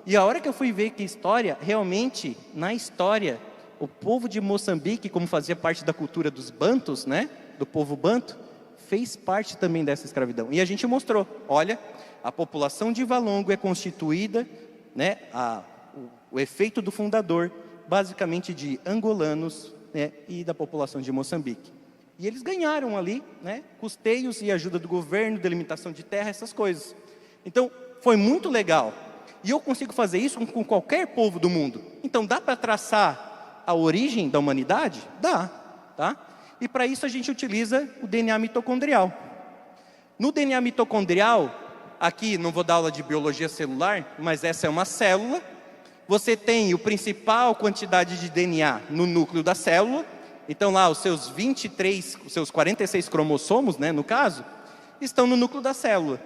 E a hora que eu fui ver que história, realmente, na história, o povo de Moçambique, como fazia parte da cultura dos bantos, né, do povo banto, fez parte também dessa escravidão. E a gente mostrou, olha, a população de Valongo é constituída, né, o efeito do fundador, basicamente de angolanos, né, e da população de Moçambique. E eles ganharam ali, né, custeios e ajuda do governo, delimitação de terra, essas coisas. Então, foi muito legal. E eu consigo fazer isso com qualquer povo do mundo. Então, dá para traçar a origem da humanidade? Dá, tá? E para isso a gente utiliza o DNA mitocondrial. No DNA mitocondrial, aqui não vou dar aula de biologia celular, mas essa é uma célula. Você tem a principal quantidade de DNA no núcleo da célula. Então lá os seus 46 cromossomos, né, no caso, estão no núcleo da célula.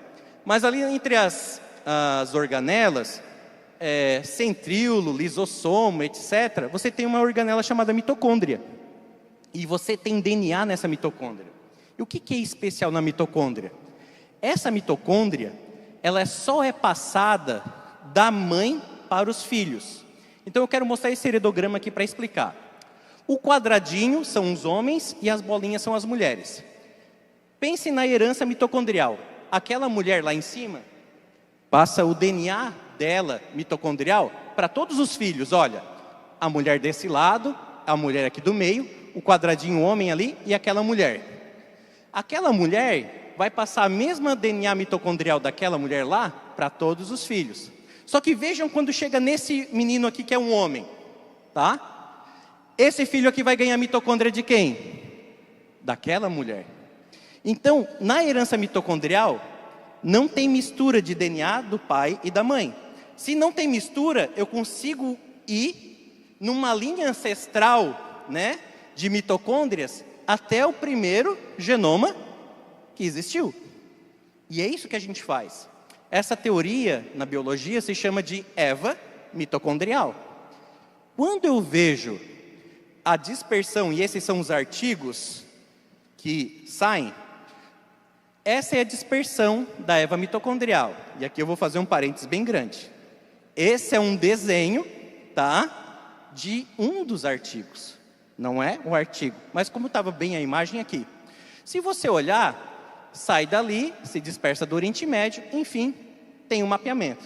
Mas ali entre as organelas, centríolo, lisossomo, etc., você tem uma organela chamada mitocôndria. E você tem DNA nessa mitocôndria. E o que é especial na mitocôndria? Essa mitocôndria, ela só é passada da mãe para os filhos. Então eu quero mostrar esse heredograma aqui para explicar. O quadradinho são os homens e as bolinhas são as mulheres. Pense na herança mitocondrial. Aquela mulher lá em cima passa o DNA dela, mitocondrial, para todos os filhos. Olha, a mulher desse lado, a mulher aqui do meio, o quadradinho homem ali e aquela mulher. Aquela mulher vai passar a mesma DNA mitocondrial daquela mulher lá para todos os filhos. Só que vejam quando chega nesse menino aqui que é um homem, tá? Esse filho aqui vai ganhar mitocôndria de quem? Daquela mulher. Então, na herança mitocondrial, não tem mistura de DNA do pai e da mãe. Se não tem mistura, eu consigo ir numa linha ancestral, né, de mitocôndrias até o primeiro genoma que existiu. E é isso que a gente faz. Essa teoria na biologia se chama de EVA mitocondrial. Quando eu vejo a dispersão, e esses são os artigos que saem, essa é a dispersão da EVA mitocondrial. E aqui eu vou fazer um parênteses bem grande. Esse é um desenho, tá, de um dos artigos. Não é o artigo, mas como estava bem a imagem aqui. Se você olhar, sai dali, se dispersa do Oriente Médio, enfim, tem um mapeamento.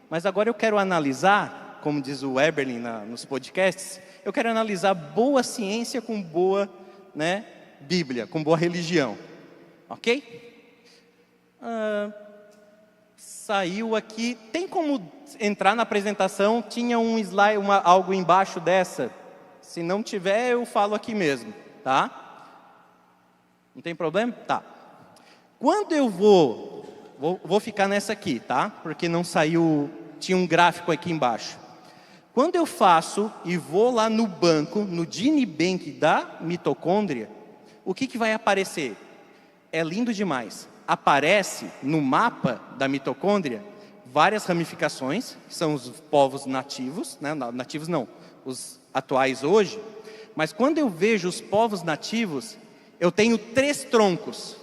Mas agora eu quero analisar, como diz o Eberlin nos podcasts, eu quero analisar boa ciência com boa, né, Bíblia, com boa religião. Ok? Saiu aqui. Tem como entrar na apresentação? Tinha um slide, algo embaixo dessa? Se não tiver, eu falo aqui mesmo, tá? Não tem problema? Tá. Quando eu vou ficar nessa aqui, tá? Porque não saiu, tinha um gráfico aqui embaixo. Quando eu faço e vou lá no banco, no Gene Bank da mitocôndria, o que vai aparecer? É lindo demais. Aparece no mapa da mitocôndria várias ramificações, que são os povos nativos, né? Nativos não, os atuais hoje. Mas quando eu vejo os povos nativos, eu tenho 3 troncos.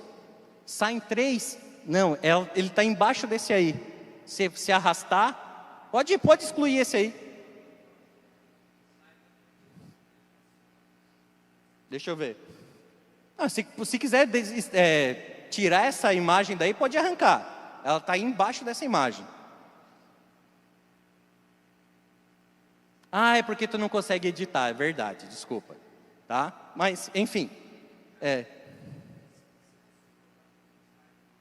Saem 3? Não, ele está embaixo desse aí. Se arrastar, pode excluir esse aí. Deixa eu ver. Se quiser tirar essa imagem daí, pode arrancar. Ela está embaixo dessa imagem. É porque tu não consegue editar, é verdade, desculpa. Tá? Mas, enfim.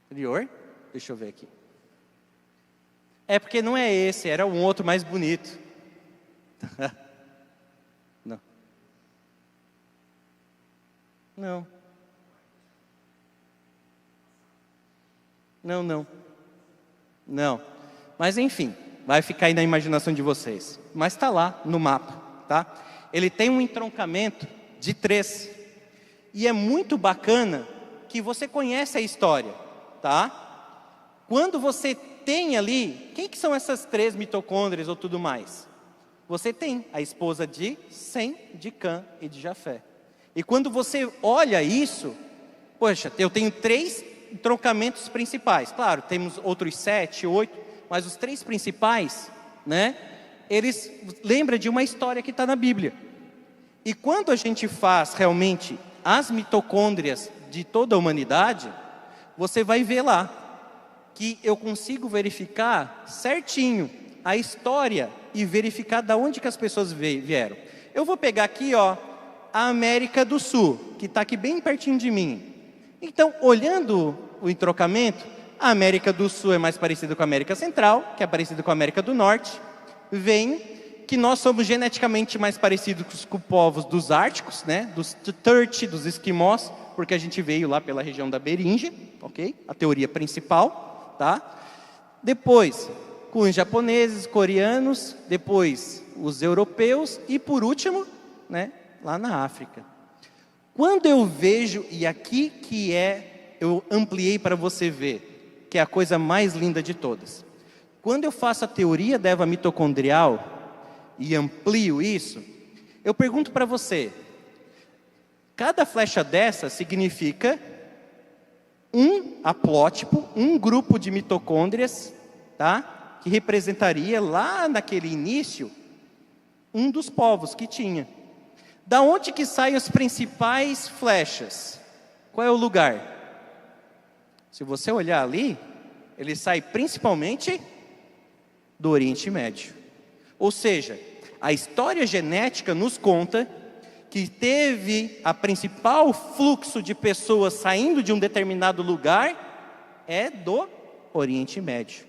Anterior? Deixa eu ver aqui. É porque não é esse, era um outro mais bonito. Não. Não. Não. Não. Mas enfim, vai ficar aí na imaginação de vocês. Mas está lá no mapa, tá? Ele tem um entroncamento de 3. E é muito bacana que você conhece a história, tá? Quando você tem ali, quem que são essas 3 mitocôndrias ou tudo mais? Você tem a esposa de Sem, de Cã e de Jafé. E quando você olha isso, poxa, eu tenho 3 entroncamentos principais. Claro, temos outros 7, 8, mas os 3 principais, né? Eles lembram de uma história que está na Bíblia. E quando a gente faz realmente as mitocôndrias de toda a humanidade, você vai ver lá que eu consigo verificar certinho a história e verificar de onde que as pessoas vieram. Eu vou pegar aqui, ó, a América do Sul, que está aqui bem pertinho de mim. Então, olhando o entrocamento, a América do Sul é mais parecida com a América Central, que é parecida com a América do Norte. Vem que nós somos geneticamente mais parecidos com os povos dos árticos, né? Dos Turt, dos esquimós, porque a gente veio lá pela região da Beringia, ok? A teoria principal, tá? Depois, com os japoneses, coreanos, depois os europeus e por último, né? Lá na África. Quando eu vejo, e aqui que eu ampliei para você ver, que é a coisa mais linda de todas. Quando eu faço a teoria da Eva mitocondrial e amplio isso, eu pergunto para você, cada flecha dessa significa um haplótipo, um grupo de mitocôndrias, tá? Que representaria lá naquele início um dos povos que tinha. Da onde que saem as principais flechas? Qual é o lugar? Se você olhar ali, ele sai principalmente do Oriente Médio. Ou seja, a história genética nos conta que teve a principal fluxo de pessoas saindo de um determinado lugar é do Oriente Médio.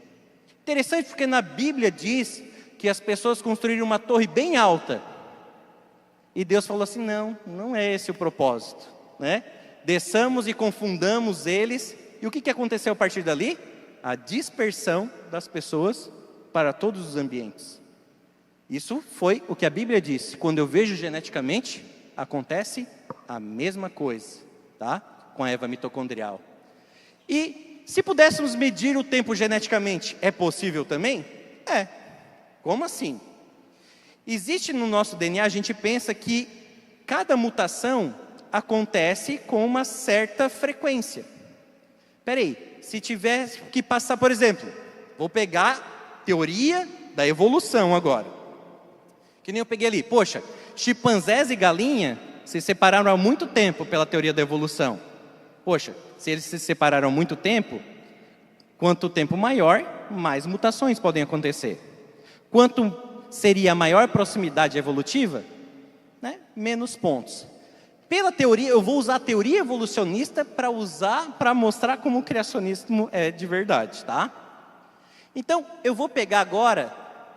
Interessante porque na Bíblia diz que as pessoas construíram uma torre bem alta. E Deus falou assim, não é esse o propósito, né? Desçamos e confundamos eles. E o que aconteceu a partir dali? A dispersão das pessoas para todos os ambientes. Isso foi o que a Bíblia disse. Quando eu vejo geneticamente, acontece a mesma coisa, tá? Com a Eva mitocondrial. E se pudéssemos medir o tempo geneticamente, é possível também? É. Como assim? Existe no nosso DNA, a gente pensa que cada mutação acontece com uma certa frequência. Espera aí, se tivesse que passar, por exemplo, vou pegar teoria da evolução agora. Que nem eu peguei ali, poxa, chimpanzés e galinha se separaram há muito tempo pela teoria da evolução. Poxa, se eles se separaram há muito tempo, quanto tempo maior, mais mutações podem acontecer. Quanto seria a maior proximidade evolutiva, né? Menos pontos. Pela teoria, eu vou usar a teoria evolucionista para mostrar como o criacionismo é de verdade, tá? Então, eu vou pegar agora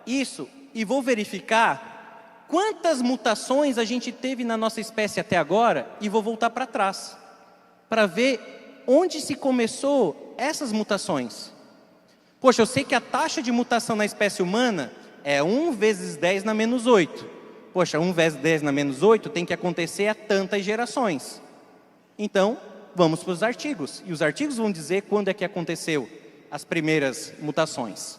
isso e vou verificar quantas mutações a gente teve na nossa espécie até agora e vou voltar para trás, para ver onde se começou essas mutações. Poxa, eu sei que a taxa de mutação na espécie humana é 1 vezes 10 na menos 8. Poxa, 1 vezes 10 na menos 8 tem que acontecer a tantas gerações. Então, vamos para os artigos. E os artigos vão dizer quando é que aconteceu as primeiras mutações.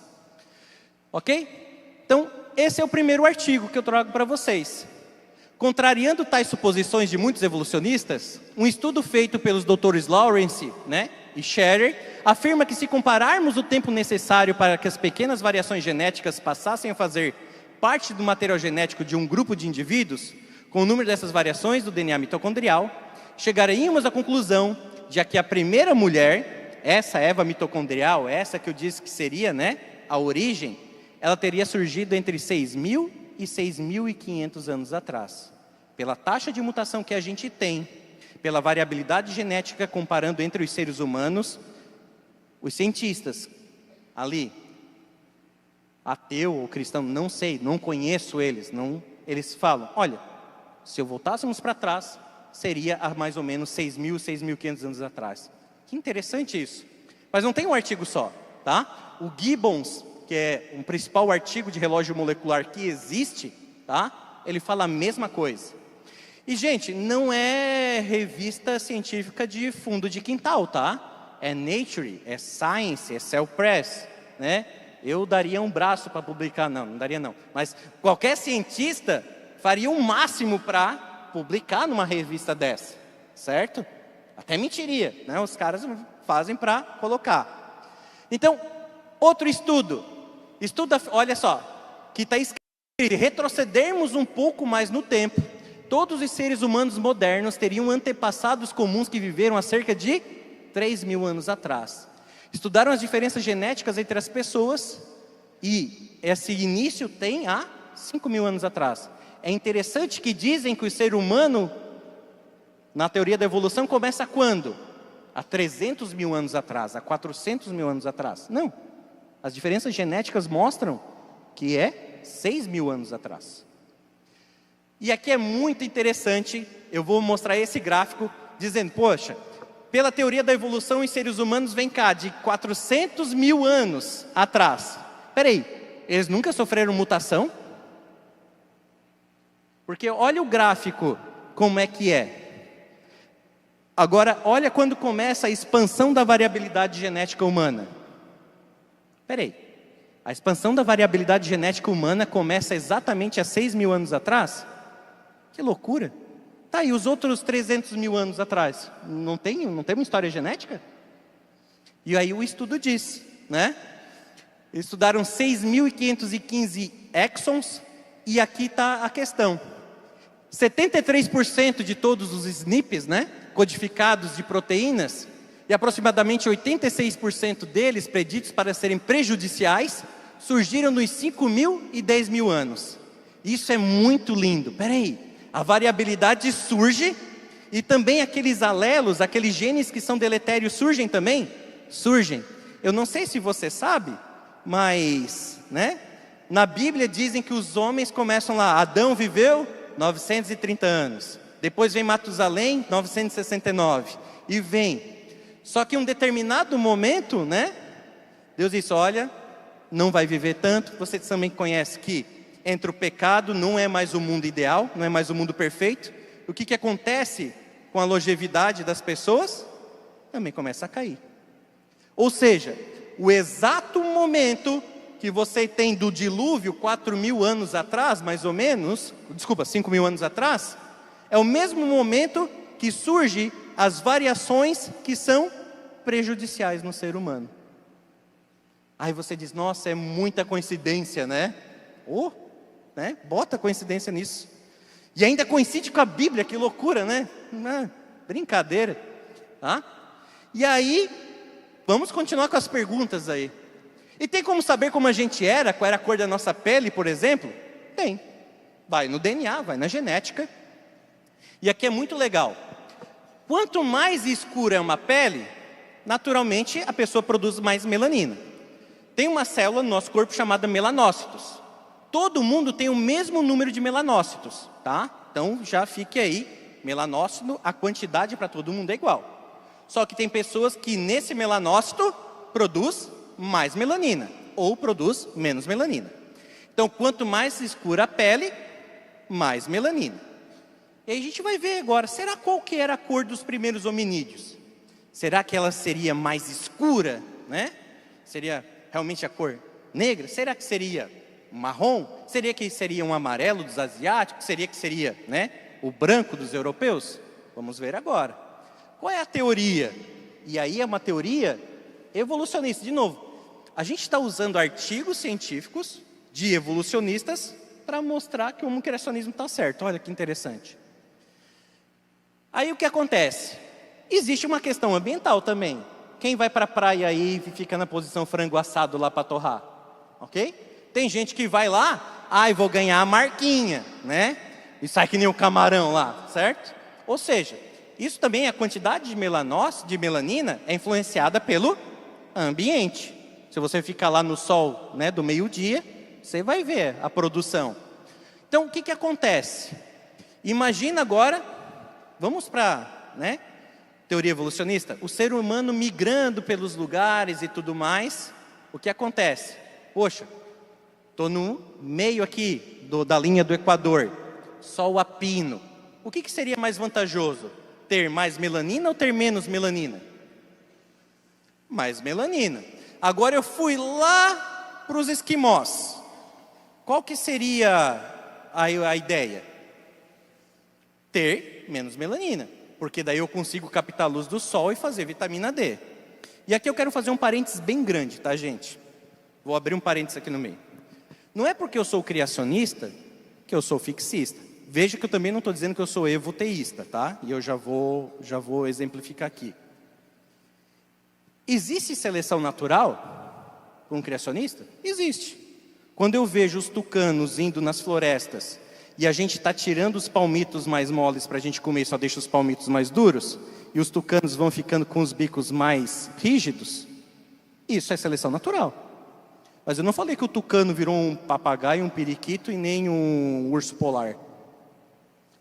Ok? Então, esse é o primeiro artigo que eu trago para vocês. Contrariando tais suposições de muitos evolucionistas, um estudo feito pelos doutores Lawrence, e Scherer afirma que se compararmos o tempo necessário para que as pequenas variações genéticas passassem a fazer parte do material genético de um grupo de indivíduos, com o número dessas variações do DNA mitocondrial, chegaríamos à conclusão de que a primeira mulher, essa Eva mitocondrial, essa que eu disse que seria a origem, ela teria surgido entre 6.000 e 6.500 anos atrás. Pela taxa de mutação que a gente tem, pela variabilidade genética comparando entre os seres humanos, os cientistas ali, ateu ou cristão, não sei, não conheço eles, eles falam, olha, se eu voltássemos para trás, seria há mais ou menos 6.000, 6.500 anos atrás. Que interessante isso. Mas não tem um artigo só, tá? O Gibbons, que é um principal artigo de relógio molecular que existe, tá? Ele fala a mesma coisa. E, gente, não é revista científica de fundo de quintal, tá? É Nature, é Science, é Cell Press, Eu daria um braço para publicar, não daria não. Mas qualquer cientista faria o máximo para publicar numa revista dessa, certo? Até mentiria, Os caras fazem para colocar. Então, outro estudo, olha só, que está escrito, se retrocedermos um pouco mais no tempo, todos os seres humanos modernos teriam antepassados comuns que viveram há cerca de 3.000 anos atrás. Estudaram as diferenças genéticas entre as pessoas e esse início tem há 5.000 anos atrás. É interessante que dizem que o ser humano, na teoria da evolução, começa quando? Há 300.000 anos atrás, há 400.000 anos atrás. Não, as diferenças genéticas mostram que é 6.000 anos atrás. E aqui é muito interessante, eu vou mostrar esse gráfico dizendo, poxa, pela teoria da evolução, os seres humanos vêm cá de 400.000 anos atrás. Peraí, eles nunca sofreram mutação? Porque olha o gráfico, como é que é. Agora, olha quando começa a expansão da variabilidade genética humana. Peraí, a expansão da variabilidade genética humana começa exatamente há 6.000 anos atrás? Que loucura! Tá, e os outros 300.000 anos atrás? Não tem uma história genética? E aí o estudo diz, Estudaram 6.515 exons, e aqui está a questão. 73% de todos os SNPs, codificados de proteínas, e aproximadamente 86% deles, preditos para serem prejudiciais, surgiram nos 5.000 e 10.000 anos. Isso é muito lindo. Peraí. A variabilidade surge e também aqueles alelos, aqueles genes que são deletérios surgem também? Surgem. Eu não sei se você sabe, mas, na Bíblia dizem que os homens começam lá, Adão viveu 930 anos. Depois vem Matusalém, 969. E vem. Só que em um determinado momento, Deus disse, olha, não vai viver tanto. Você também conhece que entre o pecado, não é mais o mundo ideal, não é mais o mundo perfeito. O que acontece com a longevidade das pessoas? Também começa a cair. Ou seja, o exato momento que você tem do dilúvio, 4.000 anos atrás, mais ou menos, 5.000 anos atrás, é o mesmo momento que surgem as variações que são prejudiciais no ser humano. Aí você diz, nossa, é muita coincidência, Bota coincidência nisso. E ainda coincide com a Bíblia, que loucura, brincadeira. Tá? E aí, vamos continuar com as perguntas aí. E tem como saber como a gente era, qual era a cor da nossa pele, por exemplo? Tem. Vai no DNA, vai na genética. E aqui é muito legal. Quanto mais escura é uma pele, naturalmente a pessoa produz mais melanina. Tem uma célula no nosso corpo chamada melanócitos. Todo mundo tem o mesmo número de melanócitos, tá? Então já fique aí, melanócito, a quantidade para todo mundo é igual. Só que tem pessoas que nesse melanócito produz mais melanina ou produz menos melanina. Então quanto mais escura a pele, mais melanina. E aí a gente vai ver agora, será qual que era a cor dos primeiros hominídeos? Será que ela seria mais escura, né? Seria realmente a cor negra? Será que seria marrom? Seria que seria um amarelo dos asiáticos? Seria que seria, né, o branco dos europeus? Vamos ver agora. Qual é a teoria? E aí é uma teoria evolucionista. De novo, a gente está usando artigos científicos de evolucionistas para mostrar que o criacionismo está certo. Olha que interessante. Aí o que acontece? Existe uma questão ambiental também. Quem vai para a praia aí e fica na posição frango assado lá para torrar? Ok? Tem gente que vai lá, vou ganhar a marquinha, né? E sai que nem o camarão lá, certo? Ou seja, isso também, a quantidade de melanina é influenciada pelo ambiente. Se você ficar lá no sol, né, do meio-dia, você vai ver a produção. Então, o que acontece? Imagina agora, vamos para, né, teoria evolucionista, o ser humano migrando pelos lugares e tudo mais, o que acontece? Poxa, estou no meio aqui da linha do Equador, sol a pino. O que seria mais vantajoso? Ter mais melanina ou ter menos melanina? Mais melanina. Agora eu fui lá para os esquimós. Qual que seria a ideia? Ter menos melanina, porque daí eu consigo captar a luz do sol e fazer vitamina D. E aqui eu quero fazer um parênteses bem grande, tá, gente? Vou abrir um parênteses aqui no meio. Não é porque eu sou criacionista que eu sou fixista. Veja que eu também não estou dizendo que eu sou evoteísta, tá? E eu já vou exemplificar aqui. Existe seleção natural para um criacionista? Existe. Quando eu vejo os tucanos indo nas florestas e a gente está tirando os palmitos mais moles para a gente comer e só deixa os palmitos mais duros, e os tucanos vão ficando com os bicos mais rígidos, isso é seleção natural. Mas eu não falei que o tucano virou um papagaio, um periquito e nem um urso polar.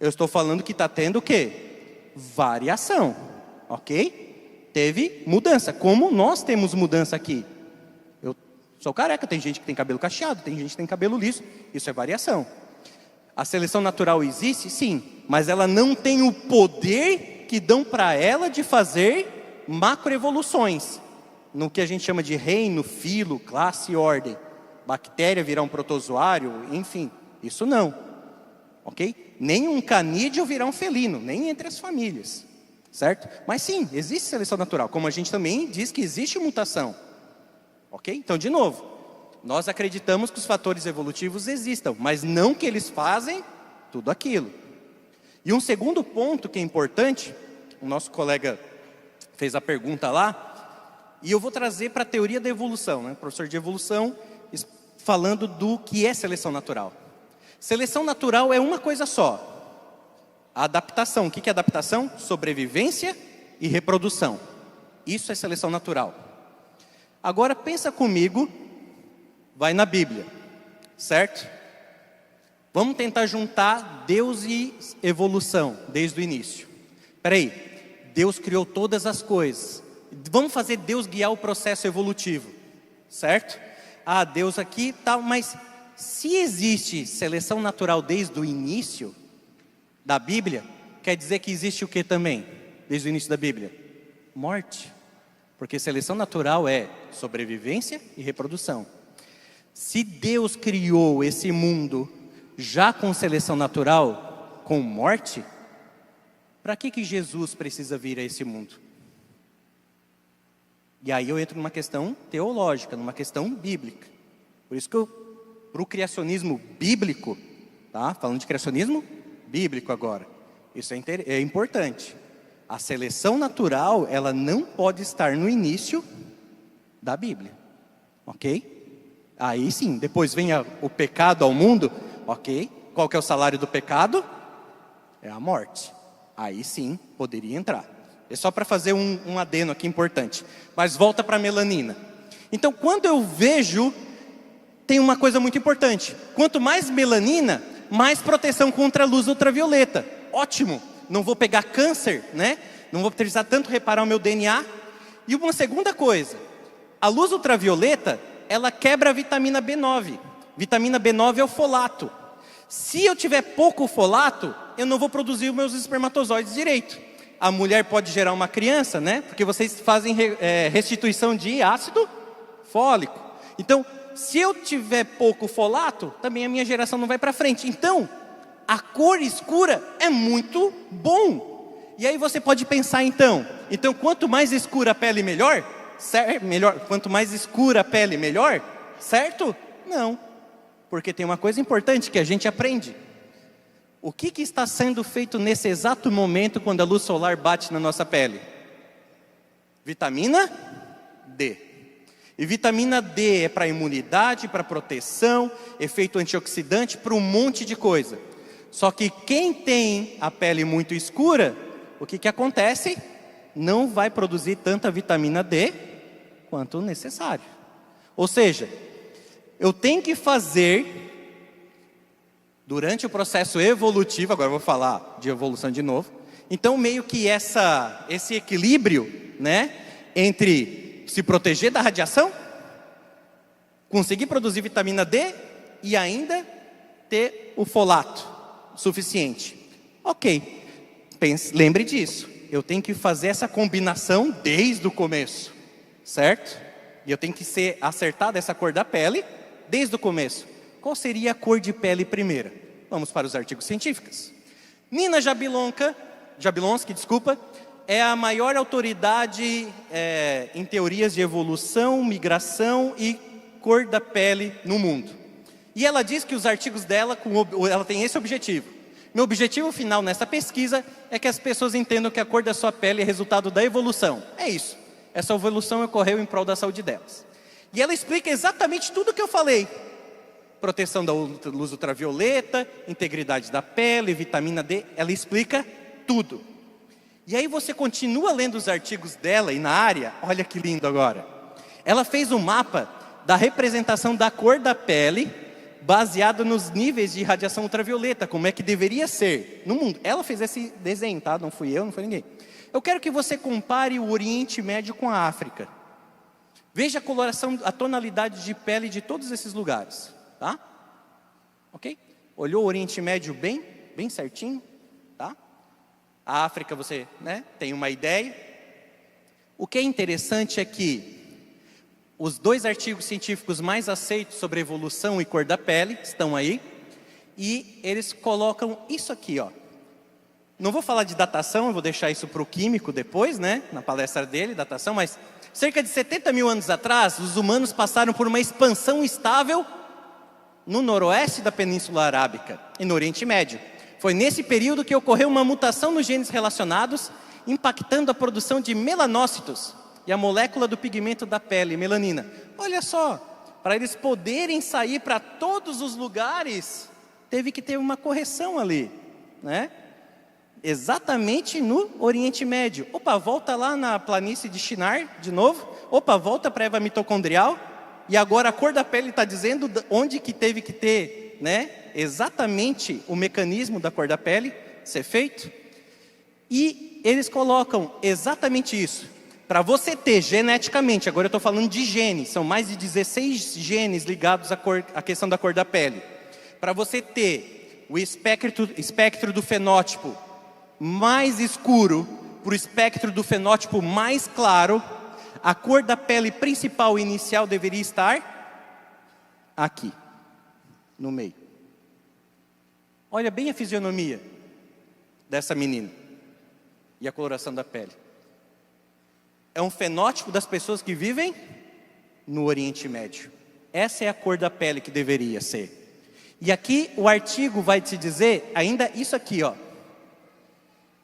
Eu estou falando que está tendo o quê? Variação, ok? Teve mudança, como nós temos mudança aqui. Eu sou careca, tem gente que tem cabelo cacheado, tem gente que tem cabelo liso, isso é variação. A seleção natural existe? Sim, mas ela não tem o poder que dão para ela de fazer macroevoluções, no que a gente chama de reino, filo, classe e ordem. Bactéria virar um protozoário, enfim, isso não. Ok? Nem um canídeo virar um felino, nem entre as famílias. Certo? Mas sim, existe seleção natural, como a gente também diz que existe mutação. Ok? Então, de novo, nós acreditamos que os fatores evolutivos existam, mas não que eles fazem tudo aquilo. E um segundo ponto que é importante, o nosso colega fez a pergunta lá, e eu vou trazer para a teoria da evolução, né? Professor de evolução, falando do que é seleção natural. Seleção natural é uma coisa só. A adaptação. O que é adaptação? Sobrevivência e reprodução. Isso é seleção natural. Agora pensa comigo, vai na Bíblia, certo? Vamos tentar juntar Deus e evolução desde o início. Espera aí, Deus criou todas as coisas. Vamos fazer Deus guiar o processo evolutivo, certo? Deus aqui, tal, mas se existe seleção natural desde o início da Bíblia, quer dizer que existe o que também, desde o início da Bíblia? Morte. Porque seleção natural é sobrevivência e reprodução. Se Deus criou esse mundo já com seleção natural, com morte, para que Jesus precisa vir a esse mundo? E aí eu entro numa questão teológica, numa questão bíblica. Por isso que para o criacionismo bíblico, tá? Falando de criacionismo bíblico agora, isso é importante. A seleção natural, ela não pode estar no início da Bíblia, ok? Aí sim, depois vem o pecado ao mundo, ok? Qual que é o salário do pecado? É a morte. Aí sim, poderia entrar. É só para fazer um adeno aqui importante. Mas volta para a melanina. Então, quando eu vejo, tem uma coisa muito importante. Quanto mais melanina, mais proteção contra a luz ultravioleta. Ótimo. Não vou pegar câncer, né? Não vou precisar tanto reparar o meu DNA. E uma segunda coisa. A luz ultravioleta, ela quebra a vitamina B9. Vitamina B9 é o folato. Se eu tiver pouco folato, eu não vou produzir os meus espermatozoides direito. A mulher pode gerar uma criança, né? Porque vocês fazem restituição de ácido fólico. Então, se eu tiver pouco folato, também a minha geração não vai para frente. Então, a cor escura é muito bom. E aí você pode pensar então quanto mais escura a pele melhor? Quanto mais escura a pele melhor? Certo? Não. Porque tem uma coisa importante que a gente aprende. O que está sendo feito nesse exato momento quando a luz solar bate na nossa pele? Vitamina D. E vitamina D é para imunidade, para proteção, efeito antioxidante, para um monte de coisa. Só que quem tem a pele muito escura, o que acontece? Não vai produzir tanta vitamina D quanto necessário. Ou seja, eu tenho que fazer, durante o processo evolutivo, agora eu vou falar de evolução de novo, então meio que esse equilíbrio, né, entre se proteger da radiação, conseguir produzir vitamina D e ainda ter o folato suficiente. Ok, lembre disso, eu tenho que fazer essa combinação desde o começo, certo? E eu tenho que ser acertada essa cor da pele desde o começo. Qual seria a cor de pele primeira? Vamos para os artigos científicos. Nina Jablonski, é a maior autoridade em teorias de evolução, migração e cor da pele no mundo. E ela diz que os artigos dela, ela tem esse objetivo. Meu objetivo final nessa pesquisa é que as pessoas entendam que a cor da sua pele é resultado da evolução. É isso. Essa evolução ocorreu em prol da saúde delas. E ela explica exatamente tudo o que eu falei. Proteção da luz ultravioleta, integridade da pele, vitamina D. Ela explica tudo. E aí você continua lendo os artigos dela e na área, olha que lindo agora. Ela fez um mapa da representação da cor da pele, baseado nos níveis de radiação ultravioleta, como é que deveria ser no mundo. Ela fez esse desenho, tá? Não fui eu, não foi ninguém. Eu quero que você compare o Oriente Médio com a África. Veja a coloração, a tonalidade de pele de todos esses lugares, tá? Ok? Olhou o Oriente Médio bem certinho, tá? A África você, né, tem uma ideia. O que é interessante é que os 2 artigos científicos mais aceitos sobre evolução e cor da pele estão aí. E eles colocam isso aqui, ó. Não vou falar de datação, eu vou deixar isso para o químico depois, né? Na palestra dele, datação, mas cerca de 70 mil anos atrás, os humanos passaram por uma expansão estável no noroeste da Península Arábica e no Oriente Médio. Foi nesse período que ocorreu uma mutação nos genes relacionados, impactando a produção de melanócitos e a molécula do pigmento da pele, melanina. Olha só, para eles poderem sair para todos os lugares, teve que ter uma correção ali, né? Exatamente no Oriente Médio. Opa, volta lá na planície de Shinar, de novo. Opa, volta para a Eva mitocondrial. E agora a cor da pele está dizendo onde que teve que ter, né, exatamente o mecanismo da cor da pele ser feito. E eles colocam exatamente isso. Para você ter geneticamente, agora eu estou falando de genes, são mais de 16 genes ligados à questão da cor da pele. Para você ter o espectro do fenótipo mais escuro para o espectro do fenótipo mais claro, a cor da pele principal inicial deveria estar aqui, no meio. Olha bem a fisionomia dessa menina e a coloração da pele. É um fenótipo das pessoas que vivem no Oriente Médio. Essa é a cor da pele que deveria ser. E aqui o artigo vai te dizer ainda isso aqui, ó.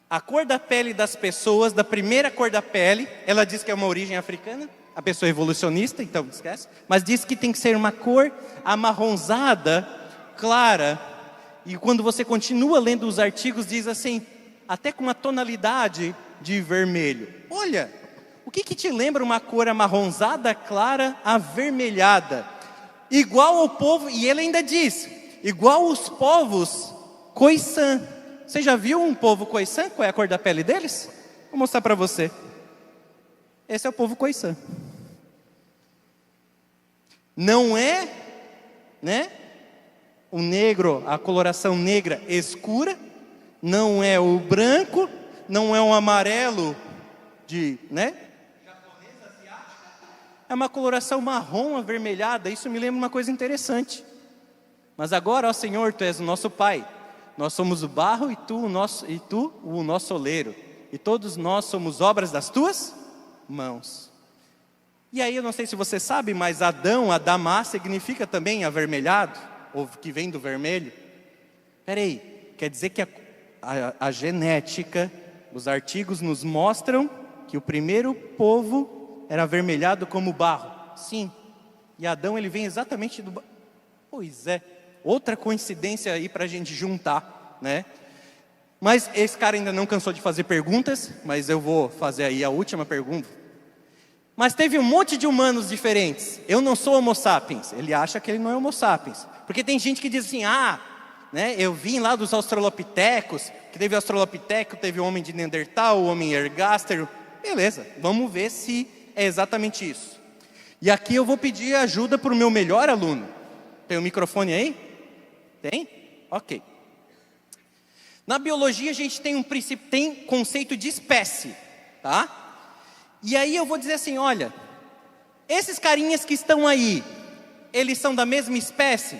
A cor da pele das pessoas, da primeira cor da pele, ela diz que é uma origem africana, a pessoa é evolucionista, então esquece, mas diz que tem que ser uma cor amarronzada, clara, E quando você continua lendo os artigos, diz assim, até com uma tonalidade de vermelho. Olha, o que te lembra uma cor amarronzada, clara, avermelhada? Igual ao povo, e ele ainda diz, igual os povos Khoisan. Você já viu um povo Khoisan? Qual é a cor da pele deles? Vou mostrar para você. Esse é o povo Khoisan. Não é, né? O negro, a coloração negra escura, não é o branco, não é um amarelo de, né? Japonesa, asiática. É uma coloração marrom avermelhada. Isso me lembra uma coisa interessante. Mas agora, ó Senhor, Tu és o nosso Pai. Nós somos o barro e Tu o nosso oleiro. E todos nós somos obras das Tuas mãos. E aí eu não sei se você sabe, mas Adamá significa também avermelhado, ou que vem do vermelho. Peraí, quer dizer que a genética, os artigos nos mostram que o primeiro povo era avermelhado como barro. Sim, e Adão ele vem exatamente do barro. Pois é, outra coincidência aí para a gente juntar, né? Mas esse cara ainda não cansou de fazer perguntas, mas eu vou fazer aí a última pergunta. Mas teve um monte de humanos diferentes. Eu não sou Homo sapiens. Ele acha que ele não é Homo sapiens. Porque tem gente que diz assim, né, eu vim lá dos australopitecos, que teve australopiteco, teve o homem de Neandertal, o homem ergástero. Beleza, vamos ver se é exatamente isso. E aqui eu vou pedir ajuda para o meu melhor aluno. Tem o microfone aí? Tem? Ok. Na biologia a gente tem tem conceito de espécie, tá? E aí eu vou dizer assim, olha, esses carinhas que estão aí, eles são da mesma espécie?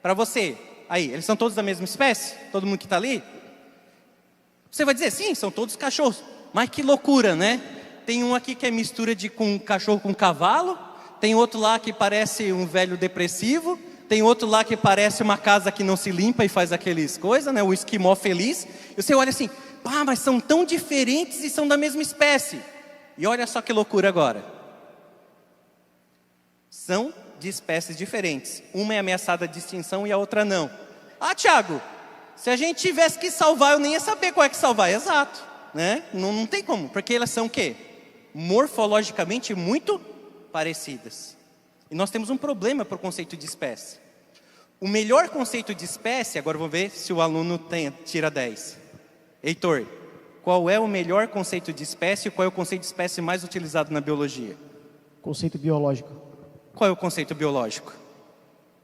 Para você, aí, eles são todos da mesma espécie? Todo mundo que está ali? Você vai dizer, sim, são todos cachorros. Mas que loucura, né? Tem um aqui que é mistura de cachorro com cavalo, tem outro lá que parece um velho depressivo, tem outro lá que parece uma casa que não se limpa e faz aqueles coisas, né? O esquimó feliz. E você olha assim, mas são tão diferentes e são da mesma espécie. E olha só que loucura agora. São de espécies diferentes. Uma é ameaçada de extinção e a outra não. Tiago, se a gente tivesse que salvar, eu nem ia saber qual é que salvar. Exato, né? Não tem como, porque elas são o quê? Morfologicamente muito parecidas. E nós temos um problema para o conceito de espécie. O melhor conceito de espécie, agora vamos ver se o aluno tira 10. Heitor, qual é o melhor conceito de espécie e qual é o conceito de espécie mais utilizado na biologia? Conceito biológico. Qual é o conceito biológico?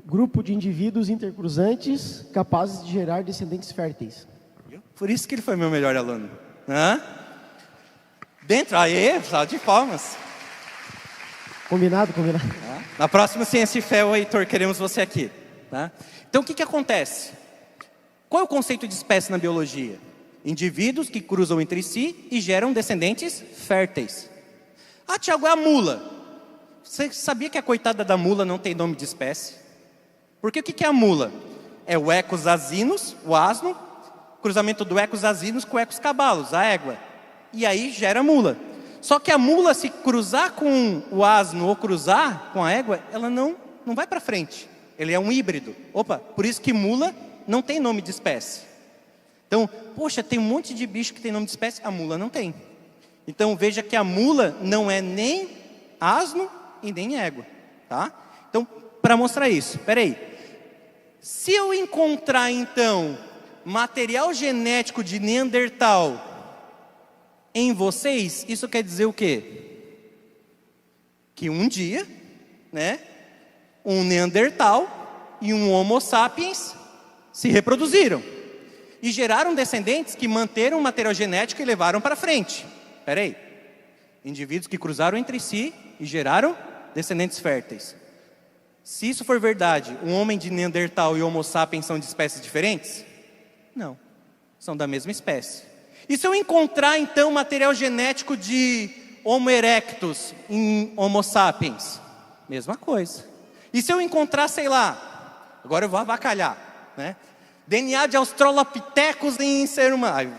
Grupo de indivíduos intercruzantes capazes de gerar descendentes férteis. Por isso que ele foi meu melhor aluno. Salve de palmas. Combinado. Na próxima Ciência e Fé, Heitor, queremos você aqui. Tá? Então o que acontece? Qual é o conceito de espécie na biologia? Indivíduos que cruzam entre si e geram descendentes férteis. Tiago, é a mula. Você sabia que a coitada da mula não tem nome de espécie? Porque o que é a mula? É o Equus asinus, o asno, cruzamento do Equus asinus com o Equus cabalus, a égua. E aí gera mula. Só que a mula, se cruzar com o asno ou cruzar com a égua, ela não vai para frente. Ele é um híbrido. Por isso que mula não tem nome de espécie. Então, poxa, tem um monte de bicho que tem nome de espécie, a mula não tem. Então, veja que a mula não é nem asno e nem égua, tá? Então, para mostrar isso, peraí. Se eu encontrar, então, material genético de Neandertal em vocês, isso quer dizer o quê? Que um dia, né, um Neandertal e um Homo sapiens se reproduziram. E geraram descendentes que manteram o material genético e levaram para frente. Espera aí. Indivíduos que cruzaram entre si e geraram descendentes férteis. Se isso for verdade, um homem de Neandertal e Homo sapiens são de espécies diferentes? Não. São da mesma espécie. E se eu encontrar, então, material genético de Homo erectus em Homo sapiens? Mesma coisa. E se eu encontrar, sei lá, agora eu vou avacalhar, né? DNA de australopithecus em ser humano.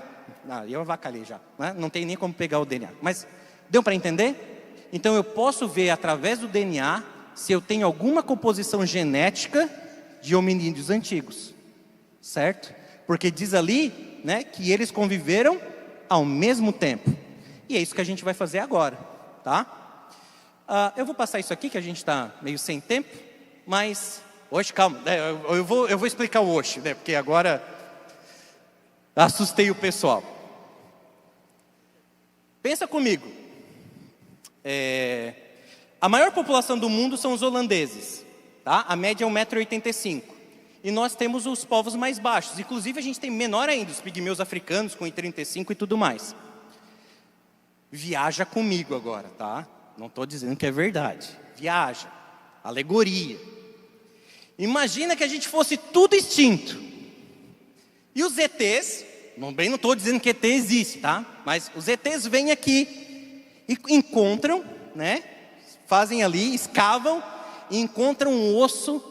Eu avacalhei já, né? Não tem nem como pegar o DNA. Mas deu para entender? Então eu posso ver através do DNA se eu tenho alguma composição genética de hominídeos antigos. certo? Porque diz ali, né, que eles conviveram ao mesmo tempo. E é isso que a gente vai fazer agora, tá? Eu vou passar isso aqui, que a gente está meio sem tempo, mas... Hoje, calma, eu vou explicar o hoje, né, porque agora assustei o pessoal. Pensa comigo. A maior população do mundo são os holandeses, tá? A média é 1,85 m. E nós temos os povos mais baixos. Inclusive a gente tem menor ainda, os pigmeus africanos com 1,35 m e tudo mais. Viaja comigo agora, tá? Não estou dizendo que é verdade. Viaja. Alegoria. Imagina que a gente fosse tudo extinto. E os ETs, não estou dizendo que ET existe, tá? Mas os ETs vêm aqui e encontram, né? Fazem ali, escavam e encontram um osso,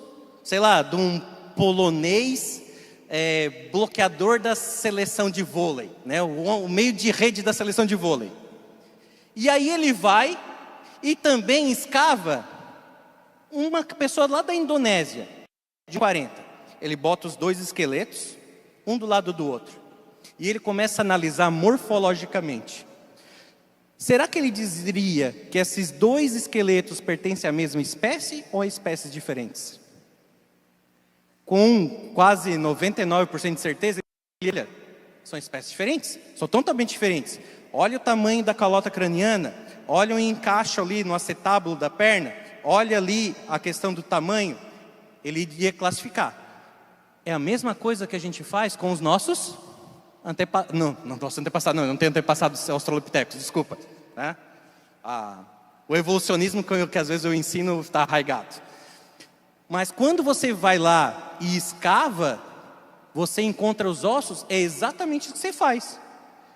sei lá, de um polonês bloqueador da seleção de vôlei, né? O meio de rede da seleção de vôlei. E aí ele vai e também escava uma pessoa lá da Indonésia, de 40. Ele bota os dois esqueletos, um do lado do outro. E ele começa a analisar morfologicamente. Será que ele diria que esses dois esqueletos pertencem à mesma espécie ou a espécies diferentes? Com quase 99% de certeza, ele são espécies diferentes, são totalmente diferentes. Olha o tamanho da calota craniana, olha o encaixe ali no acetábulo da perna, olha ali a questão do tamanho, ele iria classificar. É a mesma coisa que a gente faz com os nossos antepassados. Não, não tenho antepassados australopitecos, desculpa. Né? O evolucionismo que às vezes eu ensino está arraigado. Mas quando você vai lá e escava, você encontra os ossos, é exatamente o que você faz.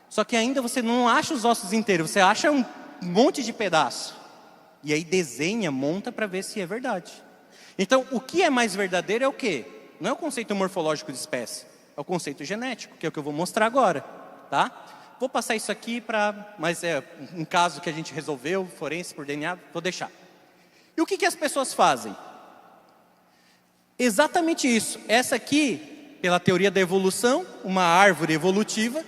Só que ainda você não acha os ossos inteiros, você acha um monte de pedaço. E aí desenha, monta para ver se é verdade. Então, o que é mais verdadeiro é o quê? Não é o conceito morfológico de espécie, é o conceito genético, que é o que eu vou mostrar agora, tá? Vou passar isso aqui mas é um caso que a gente resolveu, forense por DNA, vou deixar. E o que as pessoas fazem? Exatamente isso. Essa aqui, pela teoria da evolução, uma árvore evolutiva,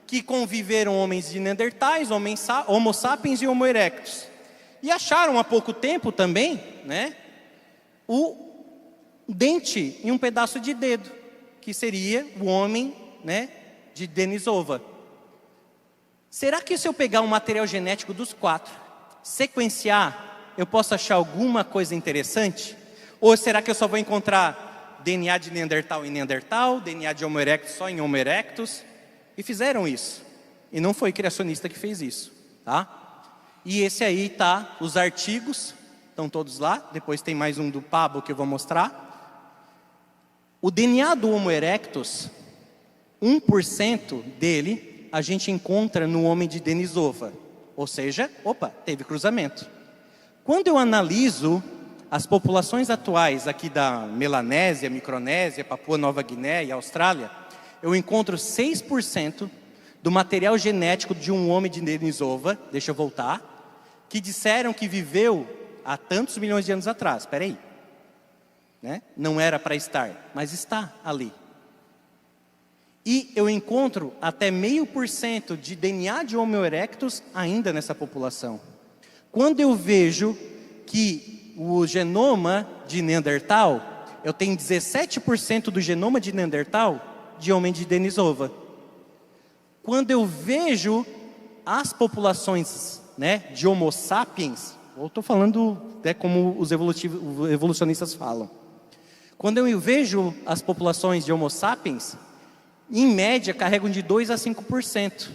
que conviveram homens de Neandertais, Homo sapiens e Homo erectus. E acharam há pouco tempo também, né, o dente em um pedaço de dedo, que seria o homem, né, de Denisova. Será que se eu pegar um material genético dos 4, sequenciar, eu posso achar alguma coisa interessante? Ou será que eu só vou encontrar DNA de Neandertal em Neandertal, DNA de Homo erectus só em Homo erectus? E fizeram isso. E não foi criacionista que fez isso, tá? E esse aí tá, os artigos estão todos lá. Depois tem mais um do Pablo que eu vou mostrar. O DNA do Homo erectus, 1% dele a gente encontra no homem de Denisova. Ou seja, teve cruzamento. Quando eu analiso as populações atuais aqui da Melanésia, Micronésia, Papua Nova Guiné e Austrália, eu encontro 6% do material genético de um homem de Denisova, deixa eu voltar, que disseram que viveu há tantos milhões de anos atrás. Espera aí, né? Não era para estar, mas está ali. E eu encontro até 0,5% de DNA de Homo erectus ainda nessa população. Quando eu vejo que o genoma de Neandertal, eu tenho 17% do genoma de Neandertal de homem de Denisova. Quando eu vejo as populações, né, de Homo sapiens, eu estou falando como os evolucionistas falam. Quando eu vejo as populações de Homo sapiens, em média carregam de 2 a 5%.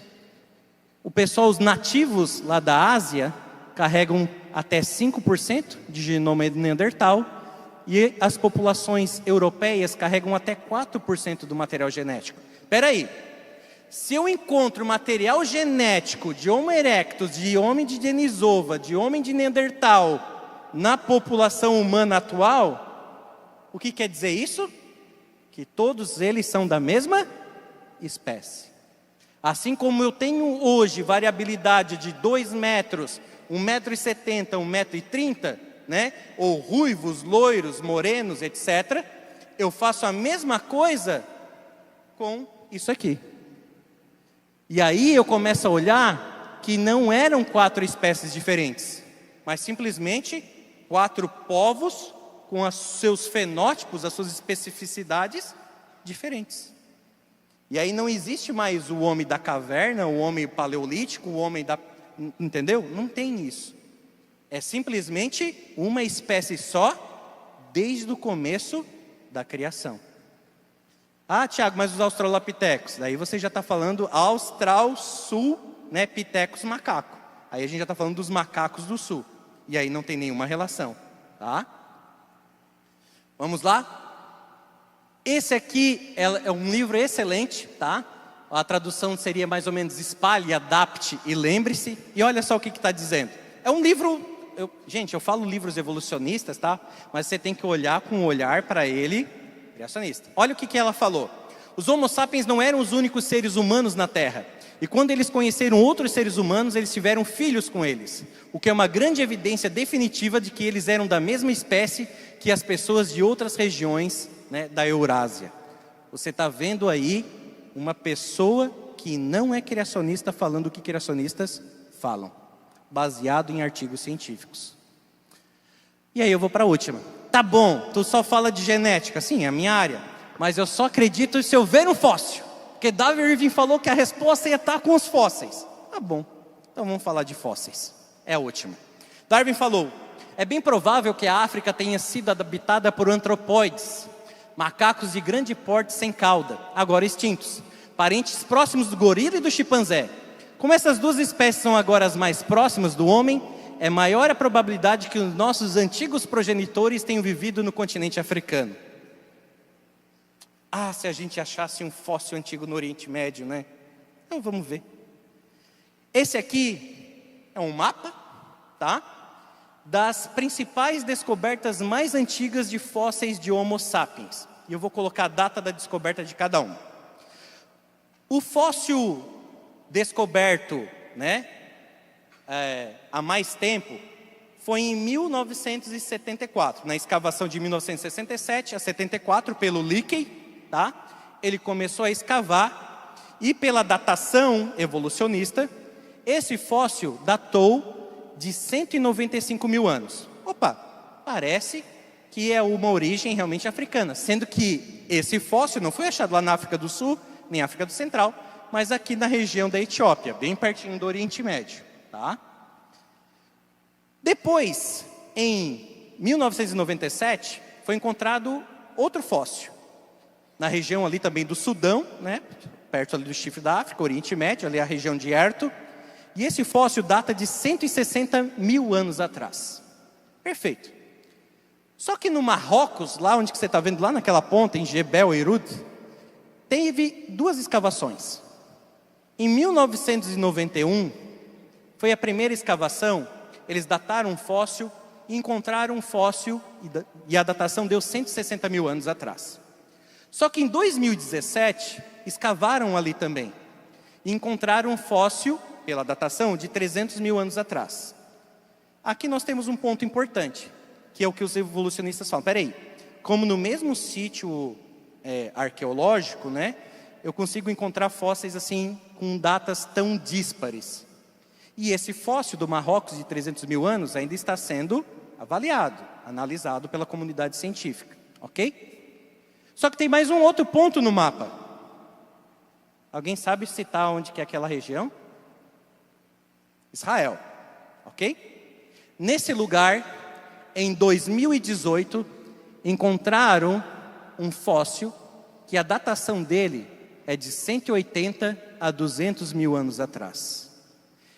O pessoal, os nativos lá da Ásia, carregam até 5% de genoma de Neandertal, e as populações europeias carregam até 4% do material genético. Espera aí, se eu encontro material genético de Homo erectus, de homem de Denisova, de homem de Neandertal, na população humana atual, o que quer dizer isso? Que todos eles são da mesma espécie. Assim como eu tenho hoje variabilidade de 2 metros, 1,70 m, 1,30 m, né? Ou ruivos, loiros, morenos, etc. Eu faço a mesma coisa com isso aqui. E aí eu começo a olhar que não eram 4 espécies diferentes, mas simplesmente 4 povos com os seus fenótipos, as suas especificidades diferentes. E aí não existe mais o homem da caverna, o homem paleolítico, o homem da... Entendeu? Não tem isso. É simplesmente uma espécie só, desde o começo da criação. Ah, Tiago, mas os australopitecos? Daí você já está falando Austral-Sul, né, Pitecos macaco. Aí a gente já está falando dos macacos do sul. E aí não tem nenhuma relação, tá? Vamos lá? Esse aqui é um livro excelente, tá? A tradução seria mais ou menos espalhe, adapte e lembre-se. E olha só o que está dizendo. É um livro, gente, eu falo livros evolucionistas, tá? Mas você tem que olhar com um olhar para ele criacionista. Olha o que ela falou. Os Homo sapiens não eram os únicos seres humanos na Terra. E quando eles conheceram outros seres humanos, eles tiveram filhos com eles. O que é uma grande evidência definitiva de que eles eram da mesma espécie que as pessoas de outras regiões, né, da Eurásia. Você está vendo aí uma pessoa que não é criacionista falando o que criacionistas falam, baseado em artigos científicos. E aí eu vou para a última. Tá bom, tu só fala de genética, sim, é a minha área, mas eu só acredito se eu ver um fóssil, porque David Irving falou que a resposta ia estar com os fósseis. Tá bom, então vamos falar de fósseis. É a última. Darwin falou, é bem provável que a África tenha sido habitada por antropóides, macacos de grande porte sem cauda, agora extintos, parentes próximos do gorila e do chimpanzé. Como essas duas espécies são agora as mais próximas do homem, é maior a probabilidade que os nossos antigos progenitores tenham vivido no continente africano. Ah, se a gente achasse um fóssil antigo no Oriente Médio, né? Então vamos ver. Esse aqui é um mapa, tá? Das principais descobertas mais antigas de fósseis de Homo sapiens. E eu vou colocar a data da descoberta de cada um. O fóssil descoberto, né, há mais tempo, foi em 1974, na escavação de 1967 a 74, pelo Leakey, tá? Ele começou a escavar e pela datação evolucionista, esse fóssil datou de 195 mil anos. Opa, parece que é uma origem realmente africana, sendo que esse fóssil não foi achado lá na África do Sul, nem África do Central, mas aqui na região da Etiópia, bem pertinho do Oriente Médio, tá? Depois, em 1997, foi encontrado outro fóssil, na região ali também do Sudão, né? Perto ali do chifre da África, Oriente Médio, ali a região de Erto, e esse fóssil data de 160 mil anos atrás. Perfeito. Só que no Marrocos, lá onde você está vendo, lá naquela ponta, em Jebel Irud, teve duas escavações. Em 1991, foi a primeira escavação, eles dataram um fóssil e encontraram um fóssil, e a datação deu 160 mil anos atrás. Só que em 2017, escavaram ali também, e encontraram um fóssil, pela datação, de 300 mil anos atrás. Aqui nós temos um ponto importante, que é o que os evolucionistas falam. Peraí, como no mesmo sítio arqueológico, né, eu consigo encontrar fósseis assim, com datas tão díspares. E esse fóssil do Marrocos de 300 mil anos ainda está sendo avaliado, analisado pela comunidade científica, ok? Só que tem mais um outro ponto no mapa. Alguém sabe citar onde que é aquela região? Israel, ok? Nesse lugar, em 2018, encontraram um fóssil que a datação dele é de 180 a 200 mil anos atrás.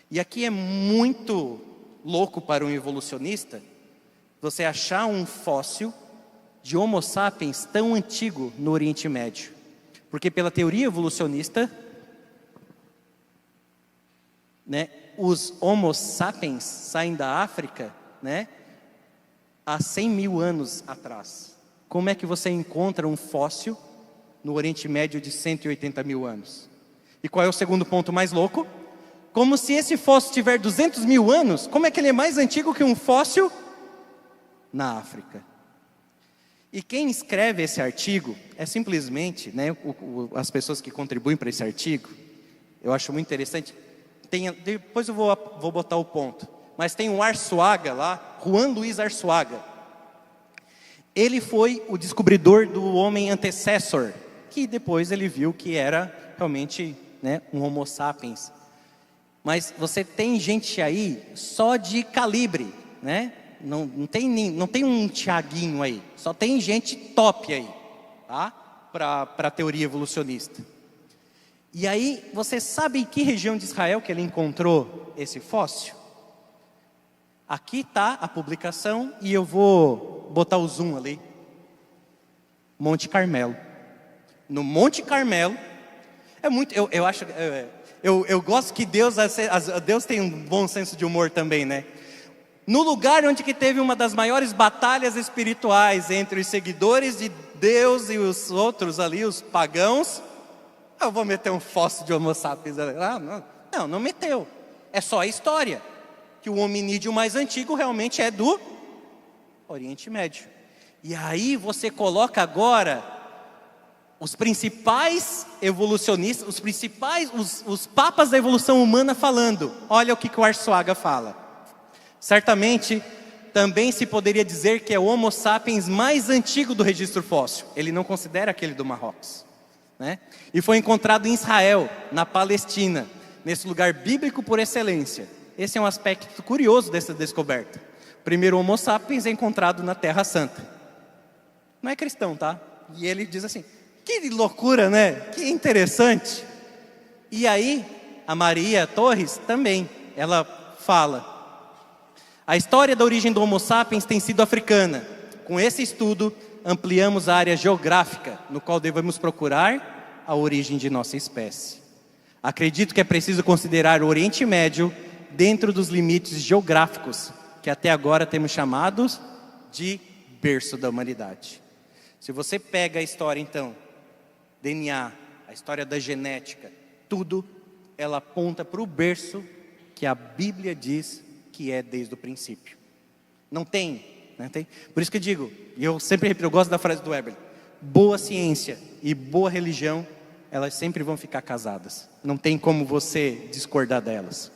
E aqui é muito louco para um evolucionista você achar um fóssil de Homo sapiens tão antigo no Oriente Médio. Porque pela teoria evolucionista, né, os Homo sapiens saem da África, né, há 100 mil anos atrás. Como é que você encontra um fóssil no Oriente Médio de 180 mil anos? E qual é o segundo ponto mais louco? Como se esse fóssil tiver 200 mil anos, como é que ele é mais antigo que um fóssil na África? E quem escreve esse artigo é simplesmente, né, as pessoas que contribuem para esse artigo. Eu acho muito interessante. Depois eu vou botar o ponto. Mas tem um Arçoaga lá, Juan Luiz Arçoaga. Ele foi o descobridor do homem antecessor, que depois ele viu que era realmente, né, um Homo sapiens. Mas você tem gente aí só de calibre, né? Não tem um Tiaguinho aí, só tem gente top aí, tá? Para a teoria evolucionista. E aí, você sabe em que região de Israel que ele encontrou esse fóssil? Aqui está a publicação e eu vou botar o zoom ali. Monte Carmelo. No Monte Carmelo, é muito, eu acho, eu gosto que Deus tem um bom senso de humor também, né? No lugar onde que teve uma das maiores batalhas espirituais entre os seguidores de Deus e os outros ali, os pagãos, eu vou meter um fóssil de Homo sapiens ali. Não meteu. É só a história, que o hominídeo mais antigo realmente é do Oriente Médio. E aí você coloca agora os principais evolucionistas, os papas da evolução humana falando. Olha o que o Arçoaga fala. Certamente, também se poderia dizer que é o Homo sapiens mais antigo do registro fóssil. Ele não considera aquele do Marrocos, né? E foi encontrado em Israel, na Palestina, nesse lugar bíblico por excelência. Esse é um aspecto curioso dessa descoberta. O primeiro Homo sapiens é encontrado na Terra Santa. Não é cristão, tá? E ele diz assim, que loucura, né? Que interessante. E aí, a Maria Torres também, ela fala: a história da origem do Homo sapiens tem sido africana. Com esse estudo, ampliamos a área geográfica no qual devemos procurar a origem de nossa espécie. Acredito que é preciso considerar o Oriente Médio dentro dos limites geográficos que até agora temos chamados de berço da humanidade. Se você pega a história, então, DNA, a história da genética, tudo, ela aponta para o berço que a Bíblia diz que é desde o princípio. Não tem, né? Por isso que eu digo, e eu sempre repito, eu gosto da frase do Weber: boa ciência e boa religião, elas sempre vão ficar casadas. Não tem como você discordar delas.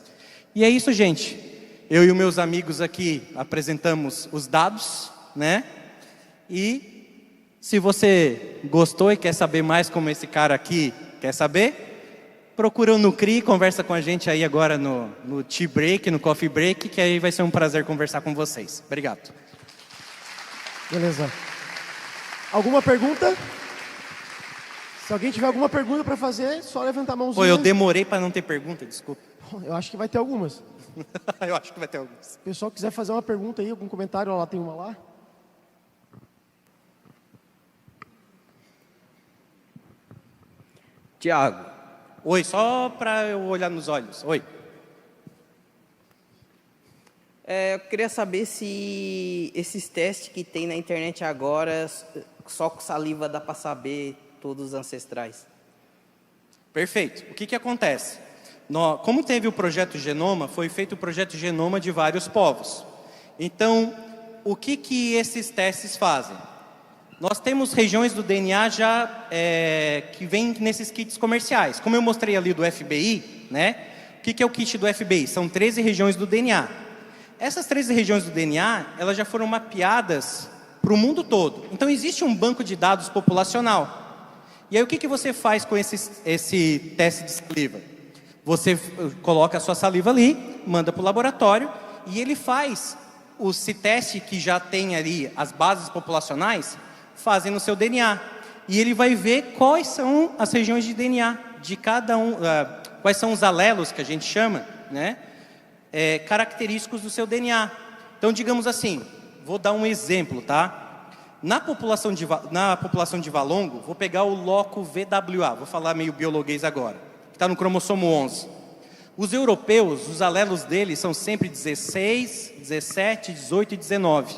E é isso, gente. Eu e os meus amigos aqui apresentamos os dados, né? E se você gostou e quer saber mais como esse cara aqui quer saber, procura o Nucri, conversa com a gente aí agora no tea break, no coffee break, que aí vai ser um prazer conversar com vocês. Obrigado. Beleza. Alguma pergunta? Se alguém tiver alguma pergunta para fazer, só levantar a mãozinha. Pô, eu demorei para não ter pergunta, desculpa. Eu acho que vai ter algumas. Eu acho que vai ter algumas. Se o pessoal quiser fazer uma pergunta aí, algum comentário, ó, lá tem uma lá. Tiago. Oi, só para eu olhar nos olhos. Oi. Eu queria saber se esses testes que tem na internet agora, só com saliva dá para saber todos os ancestrais. Perfeito. O que acontece? Como teve o projeto Genoma, foi feito o projeto Genoma de vários povos. Então, o que esses testes fazem? Nós temos regiões do DNA já que vem nesses kits comerciais. Como eu mostrei ali do FBI, né? O que é o kit do FBI? São 13 regiões do DNA. Essas 13 regiões do DNA, elas já foram mapeadas para o mundo todo. Então, existe um banco de dados populacional. E aí, o que você faz com esse teste de saliva? Você coloca a sua saliva ali, manda para o laboratório, e ele faz esse teste que já tem ali as bases populacionais, fazem no seu DNA. E ele vai ver quais são as regiões de DNA de cada um, quais são os alelos que a gente chama, né? Característicos do seu DNA. Então, digamos assim, vou dar um exemplo, tá? Na população de Valongo, vou pegar o loco VWA, vou falar meio biologuês agora, que está no cromossomo 11. Os europeus, os alelos deles são sempre 16, 17, 18 e 19.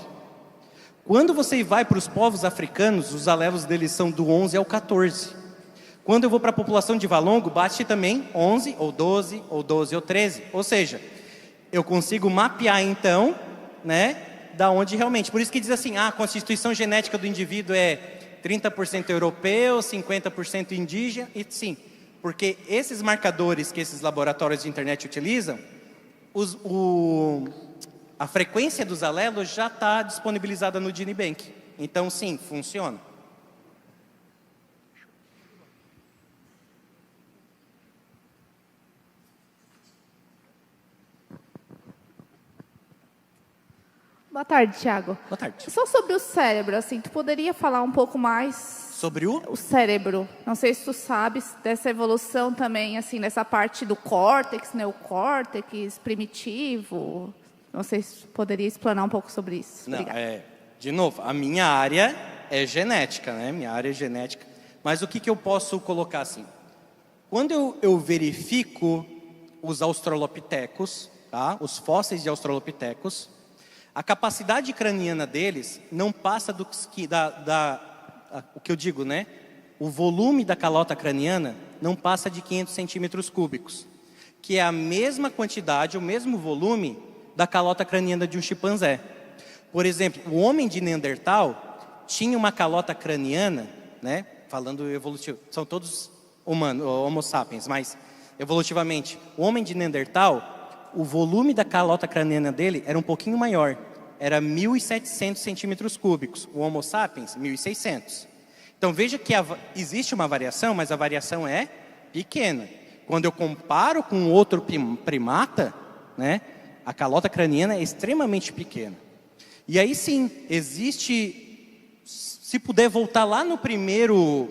Quando você vai para os povos africanos, os alelos deles são do 11 ao 14. Quando eu vou para a população de Valongo, bate também 11 ou 12 ou 12 ou 13. Ou seja, eu consigo mapear então, né, Da onde realmente, por isso que diz assim, a constituição genética do indivíduo é 30% europeu, 50% indígena, e sim, porque esses marcadores que esses laboratórios de internet utilizam, a frequência dos alelos já está disponibilizada no GeneBank. Então, sim, funciona. Boa tarde, Thiago. Boa tarde. Só sobre o cérebro, assim, tu poderia falar um pouco mais Sobre o cérebro? Não sei se tu sabes dessa evolução também, assim, nessa parte do córtex, neocórtex, primitivo. Não sei se tu poderia explanar um pouco sobre isso. Não, Obrigada. de novo, a minha área é genética, né? Minha área é genética. Mas o que eu posso colocar assim? Quando eu verifico os australopitecos, tá? Os fósseis de australopitecos, a capacidade craniana deles não passa o que eu digo, né? O volume da calota craniana não passa de 500 centímetros cúbicos, que é a mesma quantidade, o mesmo volume da calota craniana de um chimpanzé. Por exemplo, o homem de Neandertal tinha uma calota craniana, né? Falando evolutivo, são todos humanos, Homo sapiens, mas evolutivamente, o homem de Neandertal, o volume da calota craniana dele era um pouquinho maior, era 1.700 centímetros cúbicos, o Homo sapiens, 1.600. Então veja que existe uma variação, mas a variação é pequena. Quando eu comparo com outro primata, né, a calota craniana é extremamente pequena. E aí sim, existe, se puder voltar lá no primeiro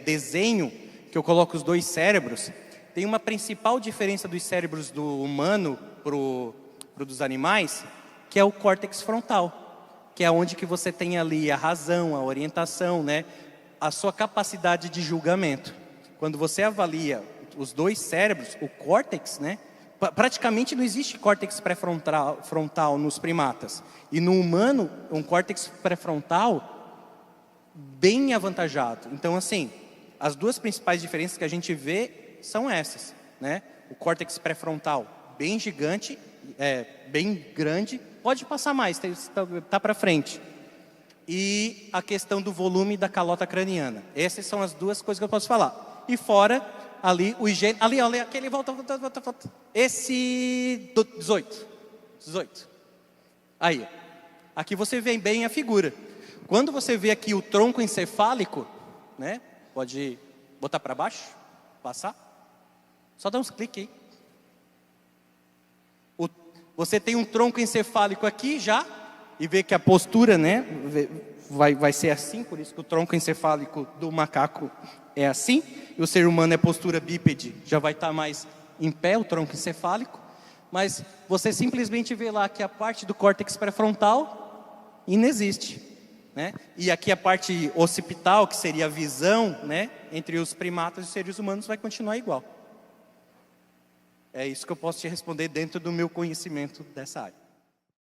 desenho, que eu coloco os dois cérebros, tem uma principal diferença dos cérebros do humano pro dos animais, que é o córtex frontal, que é onde que você tem ali a razão, a orientação, né, a sua capacidade de julgamento. Quando você avalia os dois cérebros, o córtex, né, praticamente não existe córtex pré-frontal nos primatas. E no humano, um córtex pré-frontal bem avantajado. Então, assim, as duas principais diferenças que a gente vê são essas, né? O córtex pré-frontal bem gigante, bem grande, pode passar mais, tá para frente. E a questão do volume da calota craniana. Essas são as duas coisas que eu posso falar. E fora, ali, o higiene... Ali, aquele volta. Esse... 18. Aí, aqui você vê bem a figura. Quando você vê aqui o tronco encefálico, né? Pode botar para baixo, passar. Só dá uns cliques aí. Você tem um tronco encefálico aqui já, e vê que a postura, né, vai ser assim, por isso que o tronco encefálico do macaco é assim, e o ser humano é postura bípede, já vai estar mais em pé, o tronco encefálico, mas você simplesmente vê lá que a parte do córtex pré-frontal inexiste, né? E aqui a parte occipital, que seria a visão, né, entre os primatas e os seres humanos, vai continuar igual. É isso que eu posso te responder dentro do meu conhecimento dessa área.